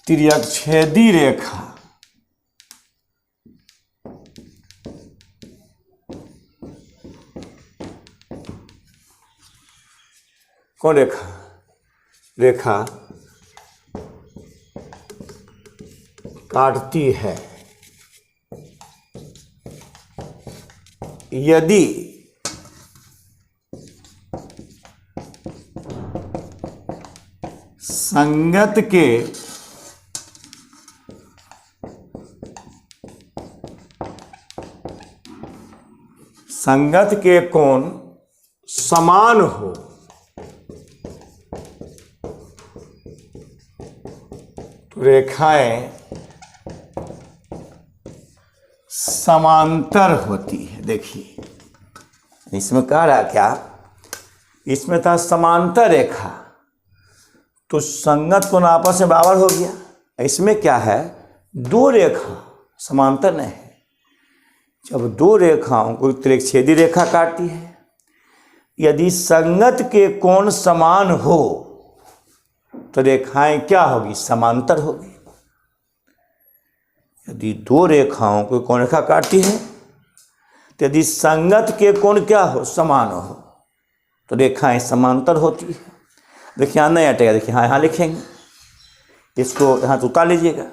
तिर्यकछेदी रेखा कौन रेखा काटती है, यदि संगत के कोण समान हो तो रेखाएं समांतर होती है। देखिए इसमें कह रहा क्या, इसमें था समांतर रेखा तो संगत कोण आपस में बराबर हो गया। इसमें क्या है, दो रेखा समांतर नहीं है। जब दो रेखाओं को तिर्यकछेदी रेखा काटती है, यदि संगत के कोण समान हो तो रेखाएं क्या होगी, समांतर होगी। यदि दो रेखाओं को कोण रेखा काटती है तो यदि संगत के कोण क्या हो, समान हो तो रेखाएं समांतर होती है। देखिए यहाँ नहीं हटेगा, देखिए हाँ यहाँ लिखेंगे, इसको यहाँ उतार लीजिएगा।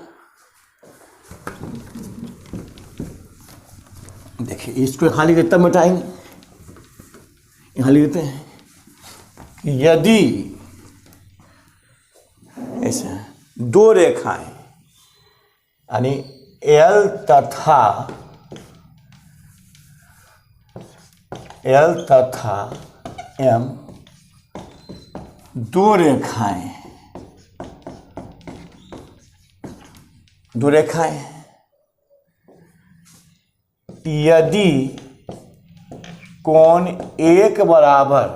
देखिए इसको यहाँ लिख तब मिटाएंगे, यहाँ लिखते हैं कि यदि ऐसे दो रेखाएं यानी एल तथा एम दो रेखाएं यदि कोण एक बराबर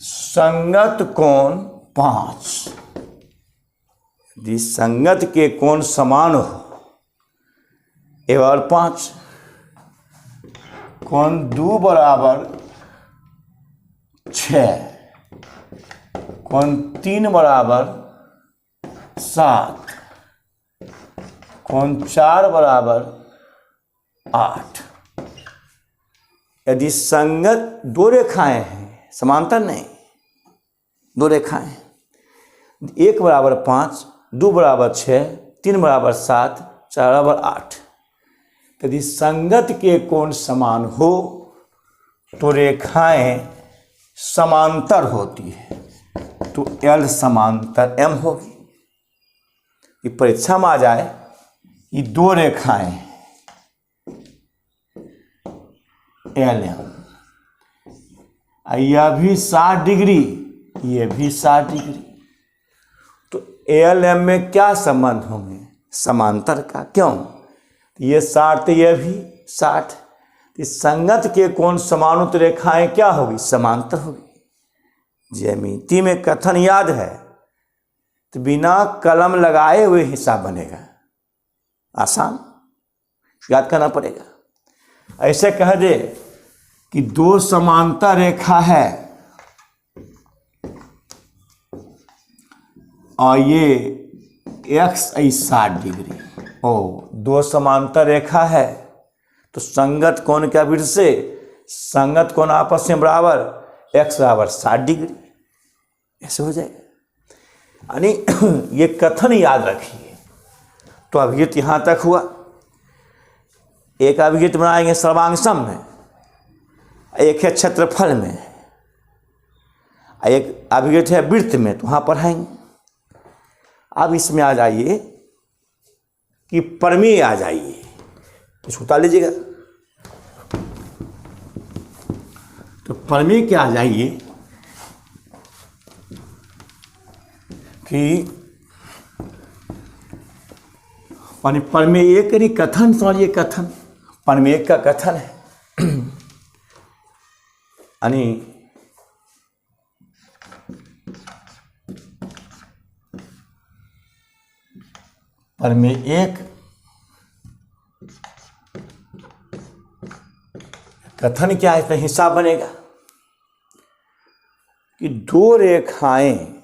संगत कोण 5, यदि संगत के कोण समान हो 1 और 5, कोण 2 बराबर 6, कोण 3 बराबर 7, कोण 4 बराबर 8। यदि संगत दो रेखाएं हैं, समांतर नहीं, दो रेखाएं, 1 बराबर 5, 2 बराबर 6, 3 बराबर 7, 4 बराबर 8, यदि संगत के कोण समान हो तो रेखाएं समांतर होती है, तो L समांतर M होगी। ये परीक्षा में आ जाए, ये दो रेखाएं LM, यह भी 60 डिग्री, ये भी 60 डिग्री, तो LM में क्या संबंध होंगे? समांतर का। क्यों? ये 60 तो यह भी 60, इस संगत के कोण समानुत रेखाएं क्या होगी? समांतर होगी। ज्यामिति में कथन याद है तो बिना कलम लगाए हुए हिसाब बनेगा, आसान, याद करना पड़ेगा। ऐसे कह दे कि दो समांतर रेखा है और ये x 60 डिग्री, दो समांतर रेखा है तो संगत कोण क्या वृत्त से संगत कोण आपस में बराबर, x बराबर 60 डिग्री, ऐसे हो जाएगा। यानी ये कथन याद रखिए। तो अभिव्यक्ति यहाँ तक हुआ। एक अभिव्यक्ति बनाएंगे सर्वांग सम में, एक है क्षेत्रफल में, एक अभिव्यक्ति है वृत्त में, तो वहाँ पढ़ाएंगे। अब इसमें आ जाइए कि प्रमेय आ जाइए, इसको उतार लीजिएगा। तो प्रमेय क्या आ जाइए कि प्रमेय एक नहीं, कथन समझिए, कथन प्रमेय का कथन है। यानी प्रमेय एक कथन क्या है, इसमें हिस्सा बनेगा कि दो रेखाएं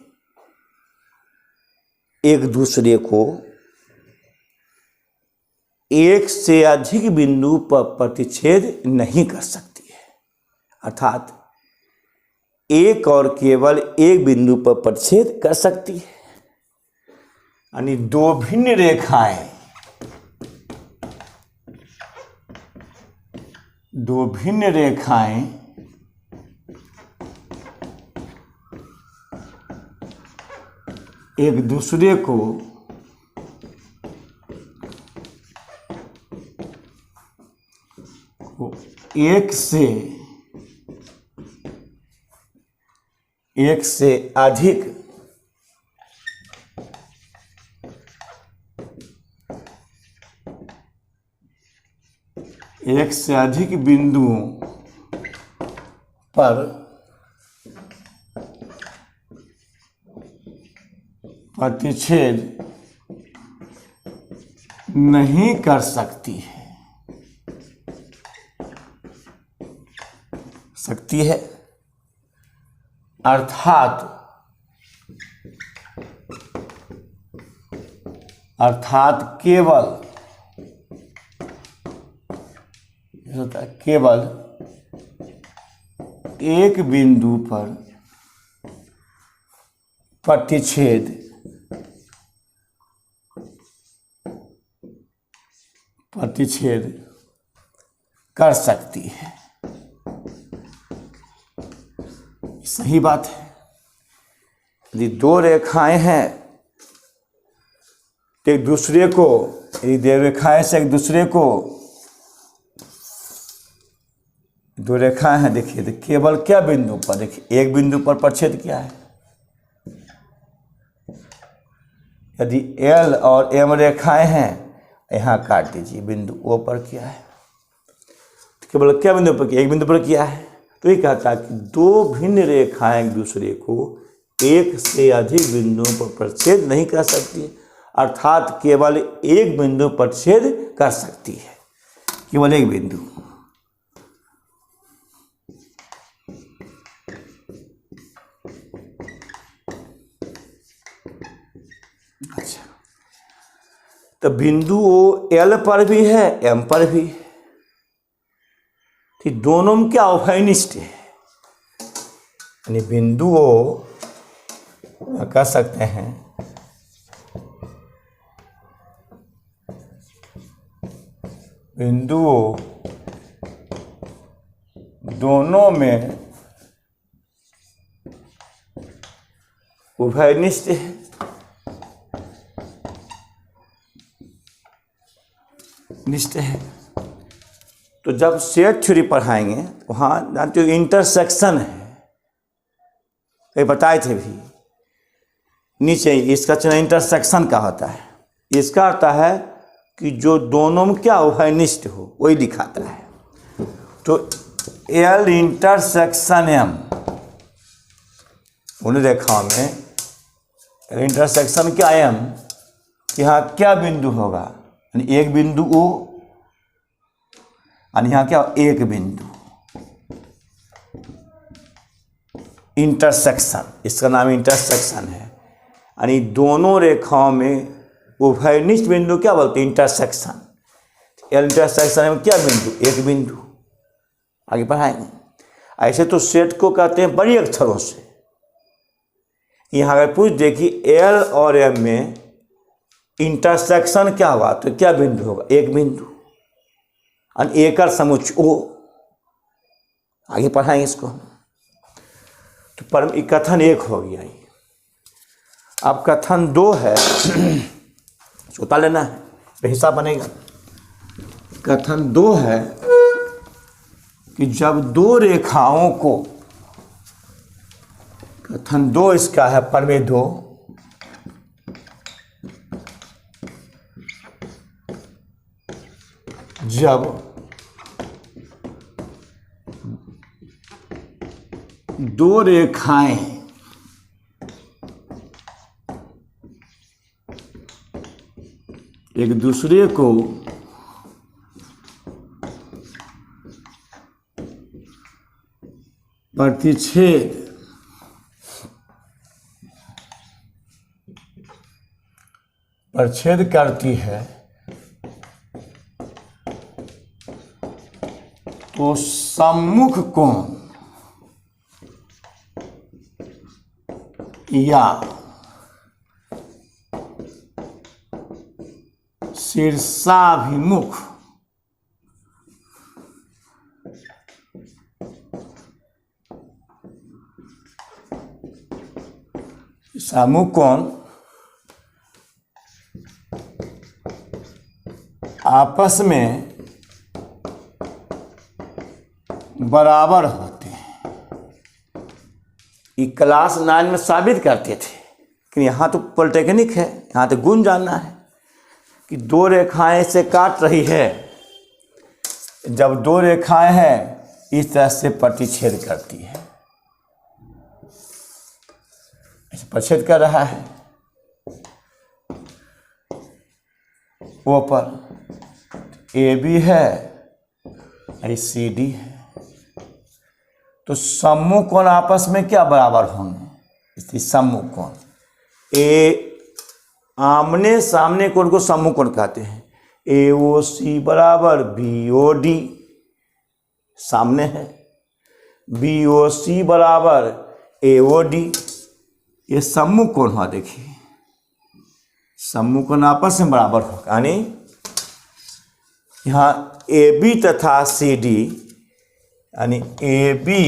एक दूसरे को एक से अधिक बिंदु पर प्रतिच्छेद नहीं कर सकती है, अर्थात एक और केवल एक बिंदु पर प्रतिच्छेद कर सकती है। यानी दो भिन्न रेखाएं, दो भिन्न रेखाएं एक दूसरे को एक से अधिक बिंदुओं पर प्रतिच्छेद नहीं कर सकती है, अर्थात केवल एक बिंदु पर प्रतिच्छेद कर सकती है। सही बात है। यदि दो रेखाएं हैं तो एक दूसरे को, यदि दो रेखाएं से एक दूसरे को, दो रेखाएं हैं, देखिए तो केवल क्या बिंदु पर, देखिए एक बिंदु पर प्रतिच्छेद क्या है। यदि L और M रेखाएं हैं, यहाँ काट दीजिए, बिंदु O पर क्या है, तो केवल क्या बिंदु पर, एक बिंदु पर क्या है। तो ये कहता है कि दो भिन्न रेखाएं एक दूसरे को एक से अधिक बिंदुओं पर प्रतिच्छेद नहीं कर सकती, अर्थात केवल एक बिंदु पर प्रतिच्छेद कर सकती है, केवल एक बिंदु। तो बिंदु ओ एल पर भी है, एम पर भी है, तो दोनों में क्या उभयनिष्ठ है, यानी बिंदु ओ कह सकते हैं बिंदु ओ दोनों में उभयनिष्ठ है। निष्ठ है। तो जब सेट थ्योरी पढ़ाएंगे वहाँ जानते हो इंटरसेक्शन है, ये बताए थे भी नीचे, इसका चिन्ह इंटरसेक्शन का होता है। इसका अर्थ है कि जो दोनों में क्या उभयनिष्ठ हो वही दिखाता है। तो एल इंटरसेक्शन एम, उन्हें रेखाओं में इंटरसेक्शन क्या एम, यहाँ क्या बिंदु होगा, यानी एक बिंदु ओ और यहाँ क्या एक बिंदु, इंटरसेक्शन, इसका नाम इंटरसेक्शन है। यानी दोनों रेखाओं में उभयनिष्ठ बिंदु क्या बोलते हैं, इंटरसेक्शन। इंटरसेक्शन में क्या बिंदु, एक बिंदु। आगे पढ़ाएंगे। ऐसे तो सेट को कहते हैं बड़ी अक्षरों से। यहाँ अगर पूछ दे कि एल और एम में इंटरसेक्शन क्या हुआ तो क्या बिंदु होगा, एक बिंदु, एकर समुच्चय ओ। आगे पढ़ाएंगे इसको। तो परम कथन एक हो गया। अब कथन दो है, उतार लेना है, हिसाब बनेगा। कथन दो है कि जब दो रेखाओं को, कथन दो इसका है परमे दो, जब दो रेखाएं एक दूसरे को परछेद करती है तो सम्मुख कोण या शीर्षाभिमुख सम्मुख कोण आपस में बराबर होते हैं। ये क्लास 9 में साबित करते थे, लेकिन यहाँ तो पॉलिटेक्निक है, यहाँ तो गुण जानना है कि दो रेखाएं से काट रही है। जब दो रेखाएं हैं इस तरह से प्रतिच्छेद करती है, प्रतिच्छेद कर रहा है वो पर ए बी है, सी डी है। तो सम्मुख कोण आपस में क्या बराबर होंगे, इसलिए सम्मुख कोण। ए आमने सामने कोण को सम्मुख कोण कहते हैं। ए ओ सी बराबर बी ओ डी, सामने है। बी ओ सी बराबर ए ओ डी, ये सम्मुख कोण हुआ। देखिए सम्मुख कोण आपस में बराबर होगा, यानी यहाँ ए बी तथा सी डी, यानी ए बी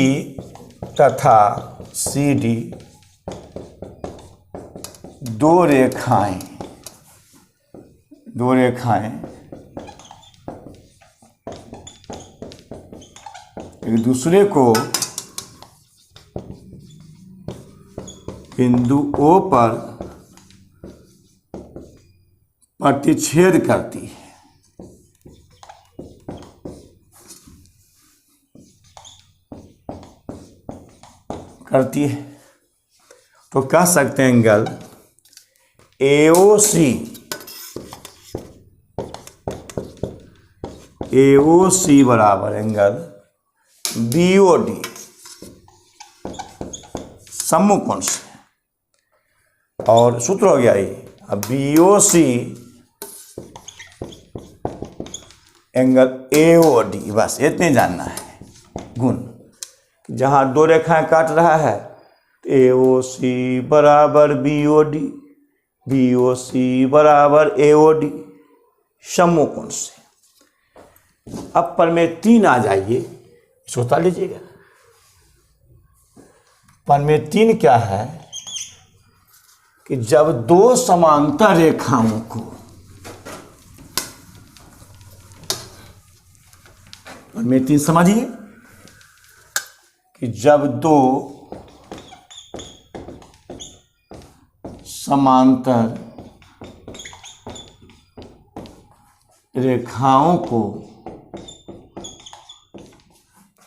तथा सी डी दो रेखाएं एक दूसरे को बिंदु ओ पर प्रतिच्छेद करती है। तो कह सकते हैं एंगल AOC बराबर एंगल BOD, सम्मुख कोण से। और सूत्र हो गया ये, अब BOC एंगल AOD, बस इतने जानना है गुण। जहाँ दो रेखाएं काट रहा है AOC बराबर BOD, BOC बराबर AOD, समकोण से। अब प्रमेय 3 आ जाइए, इसको उतार लीजिएगा। प्रमेय 3 क्या है कि जब दो समांतर रेखाओं को, प्रमेय 3 समझिए कि जब दो समांतर रेखाओं को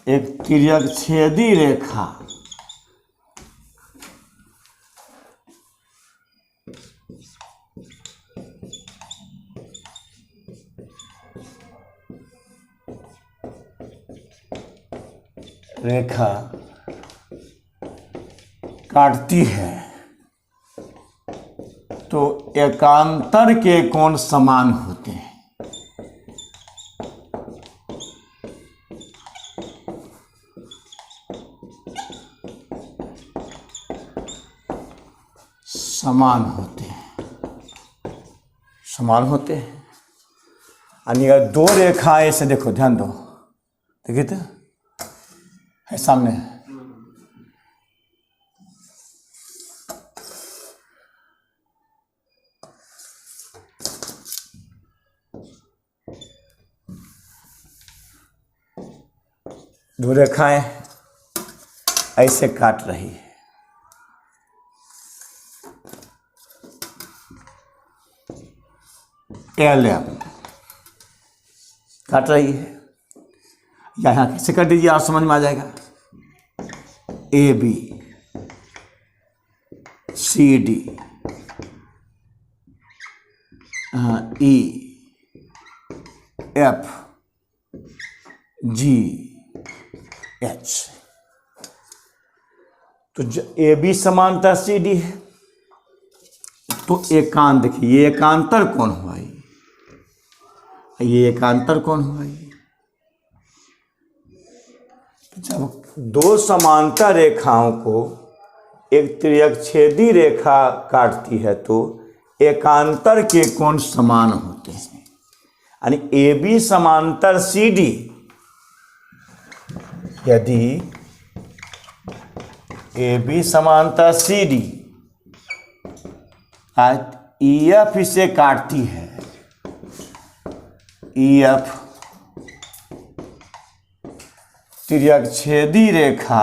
एक तिर्यकछेदी रेखा काटती है तो एकांतर के कोण समान होते हैं। समान होते हैं। यानी अगर दो रेखाएं से, देखो ध्यान दो, देखिए तो है सामने, दो रेखाएं ऐसे काट रही है। LM काट रही है, यहाँ कैसे कर दीजिए, आप समझ में आ जाएगा। AB CD E F G H, तो AB समांतर CD है, तो एकांत, देखिए ये एकांतर कौन हुआ, ये एकांतर कौन हुआ। जब दो समांतर रेखाओं को एक तिर्यकछेदी रेखा काटती है तो एकांतर के कोण समान होते हैं। यानी AB समांतर CD, यदि AB समांतर CD EF इसे काटती है, EF तिर्यकछेदी रेखा,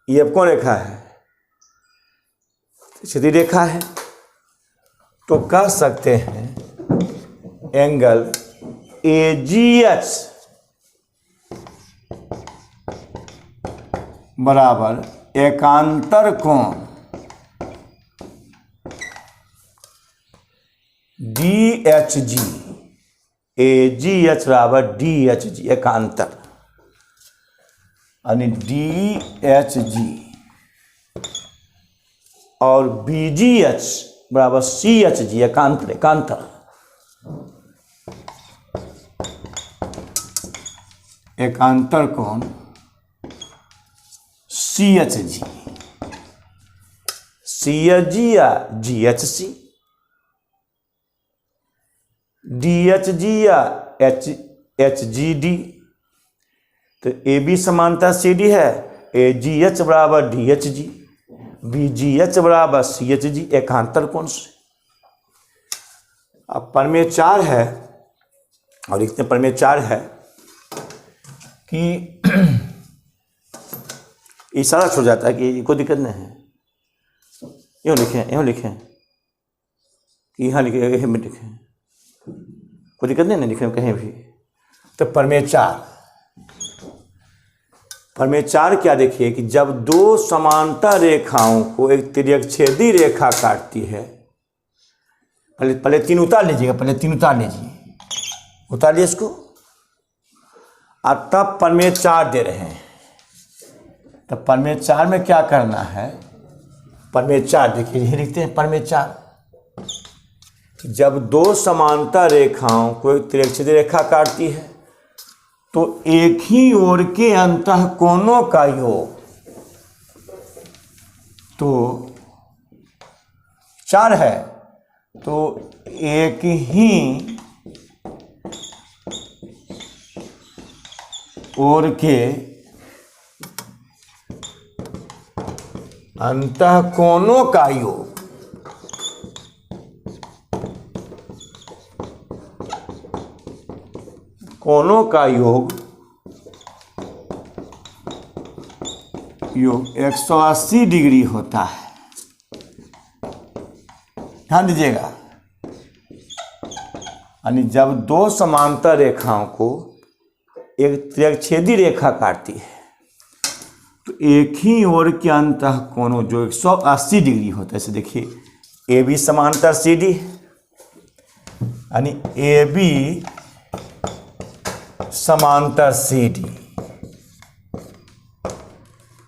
EF कौन रेखा है, छेदी रेखा है, तो कह सकते हैं एंगल AGH बराबर एकांतर कोण DHG, AGH बराबर DHG एकांतर, यानी DHG और BGH बराबर CHG एकांतर, एकांतर कोण CHG, CHG या GHC, DHG या HGD, तो AB समांतर CD है, AGH बराबर DHG, BGH बराबर CHG एकांतर कोण से। अब प्रमेय 4 है, और लिखते हैं प्रमेय 4 है कि इशारा छूट जाता है कि कोई दिक्कत नहीं है, यूँ लिखें कि यहाँ लिखे में लिखें, कोई दिक्कत नहीं लिखे कहीं भी। तो प्रमेय 4 क्या, देखिए कि जब दो समांतर रेखाओं को एक तिर्यकछेदी रेखा काटती है, पहले 3 उतार लीजिएगा, उतार लीजिए इसको, और तब प्रमेय 4 दे रहे हैं। तो प्रमेय 4 में क्या करना है, प्रमेय 4 देखिए, यही लिखते हैं प्रमेय 4 तो जब दो समांतर रेखाओं को एक तिरछेदी रेखा काटती है तो एक ही ओर के अंतःकोणों का योग, तो 4 है, तो एक ही ओर के अंतःकोणों का योग, कोणों का योग 180 डिग्री होता है। ध्यान दीजिएगा, यानी जब दो समांतर रेखाओं को एक तिरछेदी रेखा काटती है तो एक ही ओर के अंतःकोणों जो 180 डिग्री होता है। ऐसे देखिए ए बी समांतर सी डी, यानी ए बी समांतर सी डी।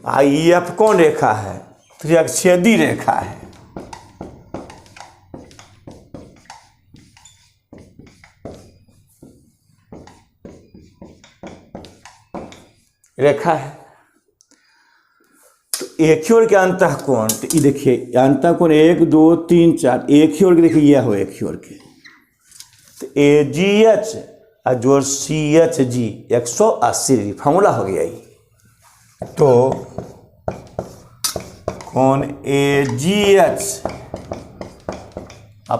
आई एफ कौन रेखा है? त्रिअक्षेदी रेखा है। रेखा है तो एक ही ओर के अंतःकोण, तो ये देखिए अंतःकोण 1 2 3 4, एक ही ओर के, देखिए यह हो एक ही ओर के, तो ए जी एच और जो C H G 180 degree formula हो गया ये। तो कोण ए जी एच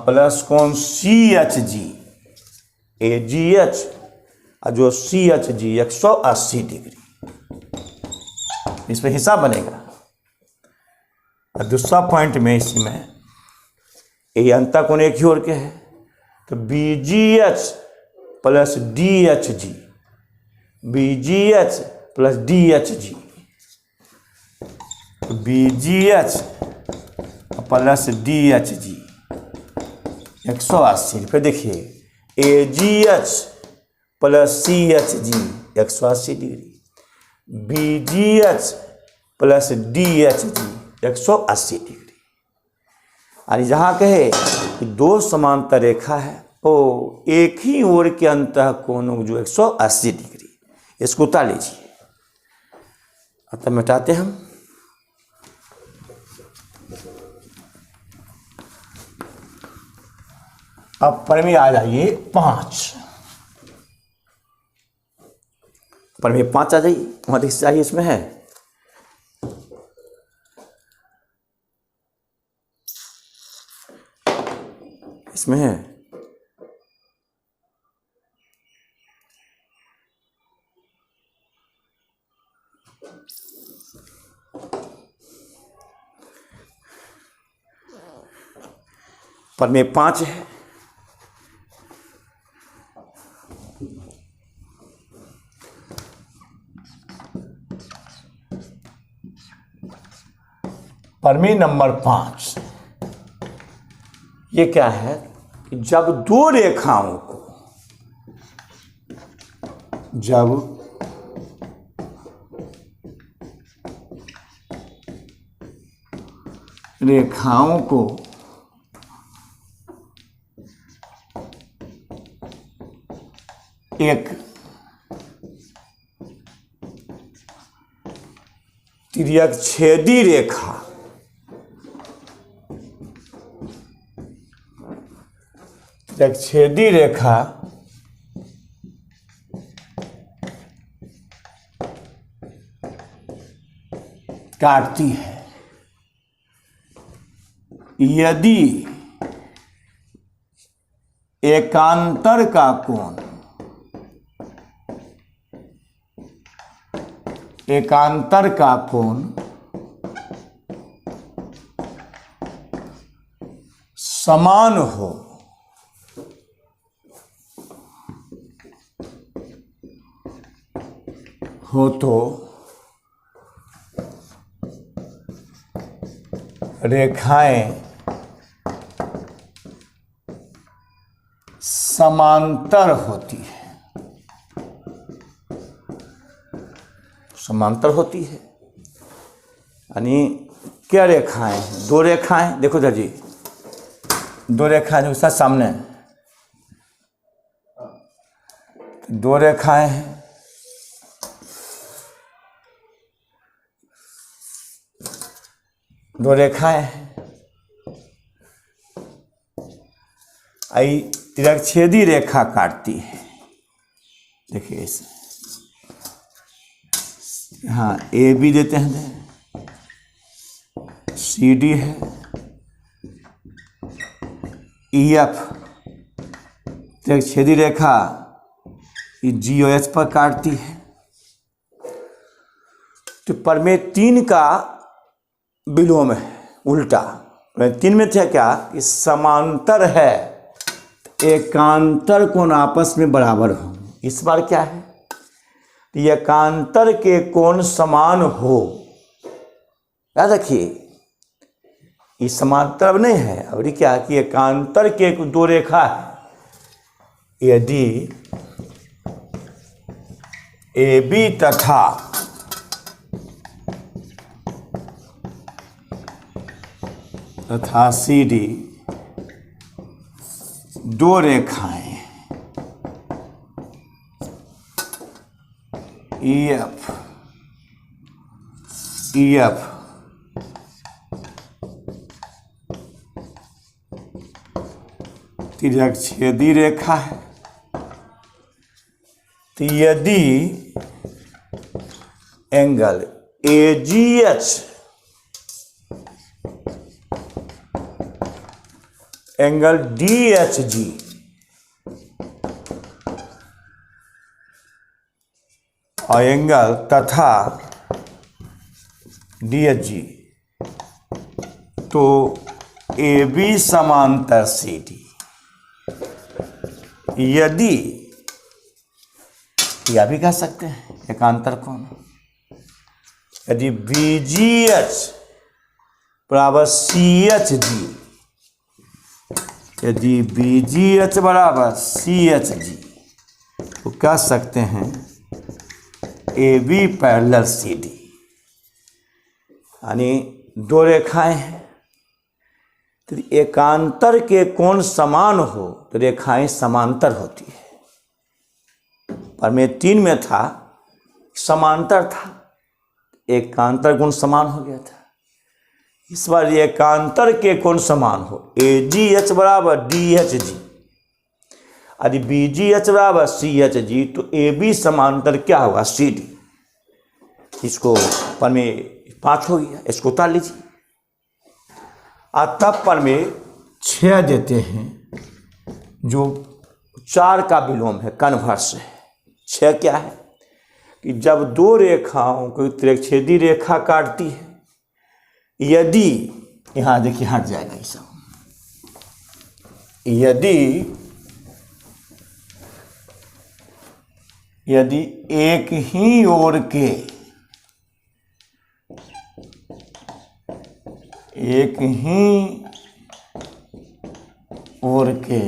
प्लस कोण सी एच जी, ए जी एच और जो सी एच जी 180 डिग्री, इसमें हिसाब बनेगा। और दूसरा पॉइंट में इसी में ये अंतःकोण एक ही ओर के है, तो B G H plus D H G, B G H plus D H G, B G H plus D H G 180। फिर देखिए A G H plus C H G 180 degree, B G H plus D H G 180 degree. यानी जहाँ कहे कि दो समांतर रेखा है तो एक ही ओर के अंतःकोणों जो 180 डिग्री, इसको उतार लीजिए। अब मिटाते हम। अब पर में आ जाइए 5, पर में 5 आ जाइए, वहां देख चाहिए इसमें है। इसमें है पर में 5 है, परमी नंबर 5 ये क्या है कि जब दो रेखाओं को, जब रेखाओं को एक तिर्यकछेदी रेखा तिर्यकछेदी रेखा काटती है, यदि एकांतर का कोण, एकांतर का कोण समान हो तो रेखाएं समांतर होती है, समांतर होती है। यानी क्या रेखाएं हैं? दो रेखाएं, देखो इधर जी, दो रेखा जो उसका सामने है, दो रेखाएं हैं, दो रेखाएं हैं। आई तिरछेदी रेखा काटती है, देखिए इसे यहाँ ए बी देते हैं, सी डी है, E F तिरछेदी Rekha ji O H पर काटती है। तो प्रमेय 3 का विलोम है, उल्टा। प्रमेय 3 में था क्या कि समांतर है, एकांतर कोण आपस में बराबर हो। इस बार क्या है, एकांतर के कोण समान हो। याद रखिए, ये समांतर अब नहीं है, अब क्या है कि एकांतर के दो रेखा है, यदि ए बी तथा सी डी दो रेखाएं ई एफ तिरछेदी रेखा है। तो यदि एंगल AGH एंगल DHG और एंगल तथा DHG, तो AB समांतर CD यदि, यह भी कह सकते हैं एकांतर कोण, यदि BGH बराबर CHG, यदि BGH बराबर CHG, तो कह सकते हैं AB पैरेलल CD, यानी दो रेखाएं हैं। तो एकांतर के कोण समान हो तो रेखाएं समांतर होती है। प्रमेय 3 में था समांतर था, एकांतर कोण समान हो गया था। इस बार एकांतर के कोण समान हो, AGH बराबर DHG, यदि BGH बराबर CHG, तो AB समांतर क्या होगा CD। इसको प्रमेय 5 हो गया, इसको उतार लीजिए। तब प्रमेय 6 देते हैं, जो 4 का विलोम है, कन्वर्स है। 6 क्या है कि जब दो रेखाओं को तिरछेदी रेखा काटती है, यदि यहां देखिए हट जाएगा ये सब, यदि एक ही ओर के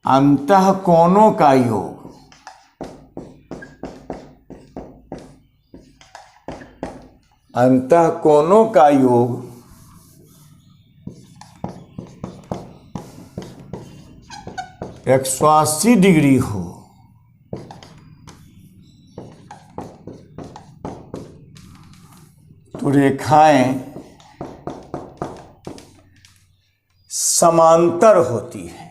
अंतःकोणों का योग अंतःकोणों का योग 180 डिग्री हो, तो रेखाएं समांतर होती है।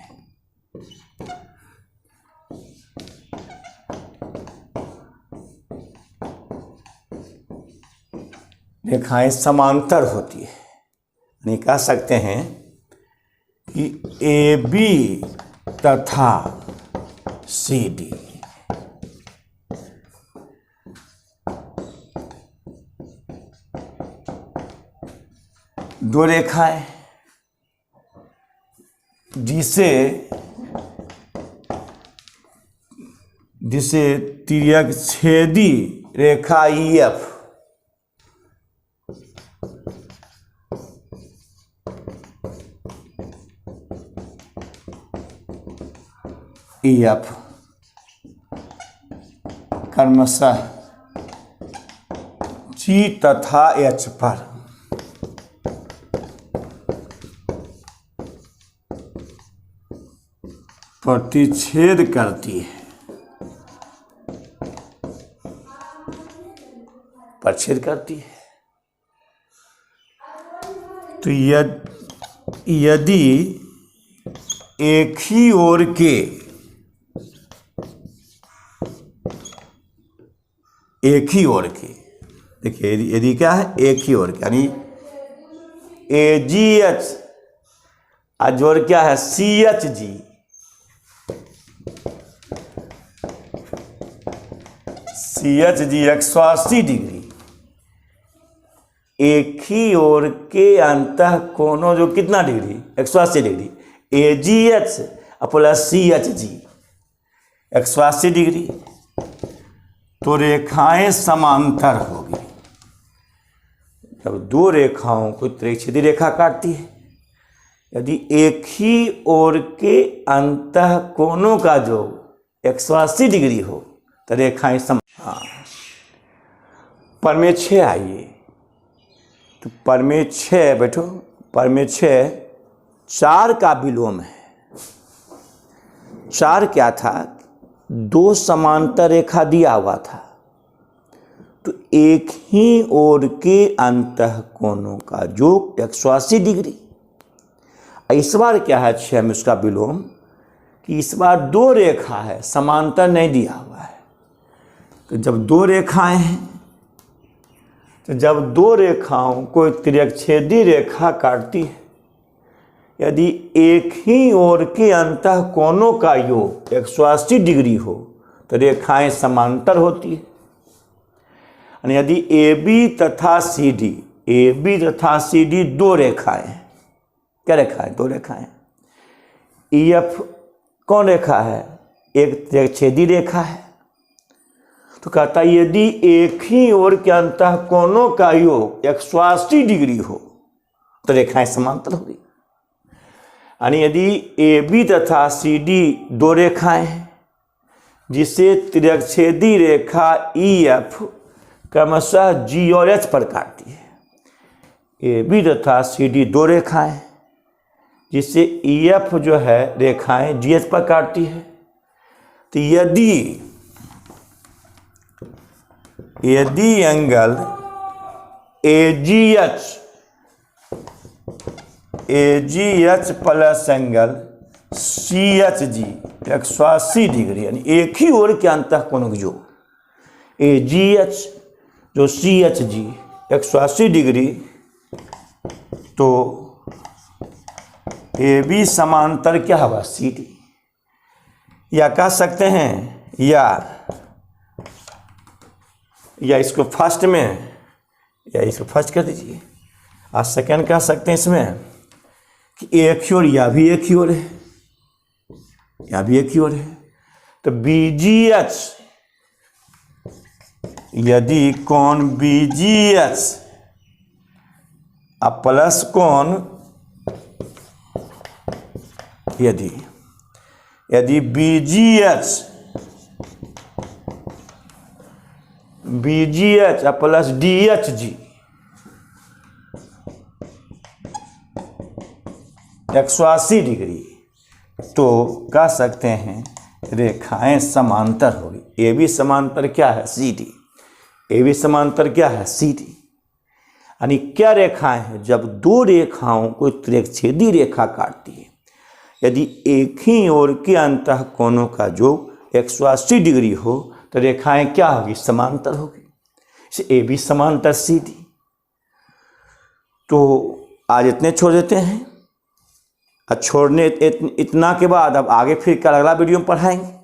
रेखाएं समांतर होती है, नहीं कह सकते हैं कि AB तथा CD दो रेखाएं जिसे तिर्यकछेदी रेखा EF क्रमशः G तथा H पर प्रतिच्छेद करती है, प्रतिच्छेद करती है। तो यदि एक ही ओर के देखिए, यदि क्या है, एक ही ओर के, यानी AGH और जोड़ क्या है, CHG, CHG 180 डिग्री, एक ही ओर के अंतः कोणों जो कितना degree, 180 degree, AGH plus CHG 180 degree, तो रेखाएं समांतर होगी। जब दो रेखाओं को त्रिछेदी रेखा काटती है, यदि एक ही ओर के अंतः कोणों का जो 180 डिग्री हो तो रेखाएं हाँ। प्रमेय 6 आइए, तो प्रमेय 6 बैठो, प्रमेय 6 4 का विलोम है। 4 क्या था, दो समांतर रेखा दिया हुआ था, तो एक ही ओर के अंतः कोणों का योग 180 डिग्री। इस बार क्या है 6 में उसका विलोम, कि इस बार दो रेखा है, समांतर नहीं दिया हुआ है। तो जब दो रेखाएं हैं, तो जब दो रेखाओं को त्रिछेदी रेखा काटती है, यदि एक ही ओर के अंतः कोणों का योग 180 डिग्री हो तो रेखाएं समांतर होती है। यानी यदि AB तथा CD दो रेखाएं हैं, क्या रेखाएं, दो रेखाएं, EF कौन रेखा है, एक त्रिछेदी रेखा है। तो कहता है यदि एक ही ओर के अंतः कोणों का योग 180 डिग्री हो तो रेखाएं समांतर होगी। यानी यदि AB तथा CD दो रेखाएं हैं, जिसे त्रिछेदी रेखा EF क्रमशः G और H पर काटती है। AB तथा CD दो रेखाएं हैं, जिसे EF जो है रेखाएं GH पर काटती है। तो यदि angle AGH plus angle CHG 180 degree, यानी एक ही ओर के अंतः कोणों की जो AGH जो CHG 180 डिग्री, तो AB समांतर क्या होगा, CD। या कह सकते हैं, या इसको फर्स्ट में, या इसको फर्स्ट कर दीजिए, और सेकंड कह सकते हैं इसमें कि एक ही ओर, या भी एक ही ओर है, या भी एक ही ओर है। तो BGH, यदि कोण BGH प्लस कोण, यदि BGH प्लस DHG 180 डिग्री, तो कह सकते हैं रेखाएं समांतर होगी। AB समांतर क्या है, CD। AB समांतर क्या है, CD। यानी क्या रेखाएं हैं, जब दो रेखाओं को त्रिछेदी रेखा काटती है, यदि एक ही ओर के अंतः कोणों का योग 180 डिग्री हो तो रेखाएं क्या होगी, समांतर होगी। AB समांतर CD। तो आज इतने छोड़ देते हैं। छोड़ने इतना के बाद अब आगे फिर कल अगला वीडियो में पढ़ाएंगे।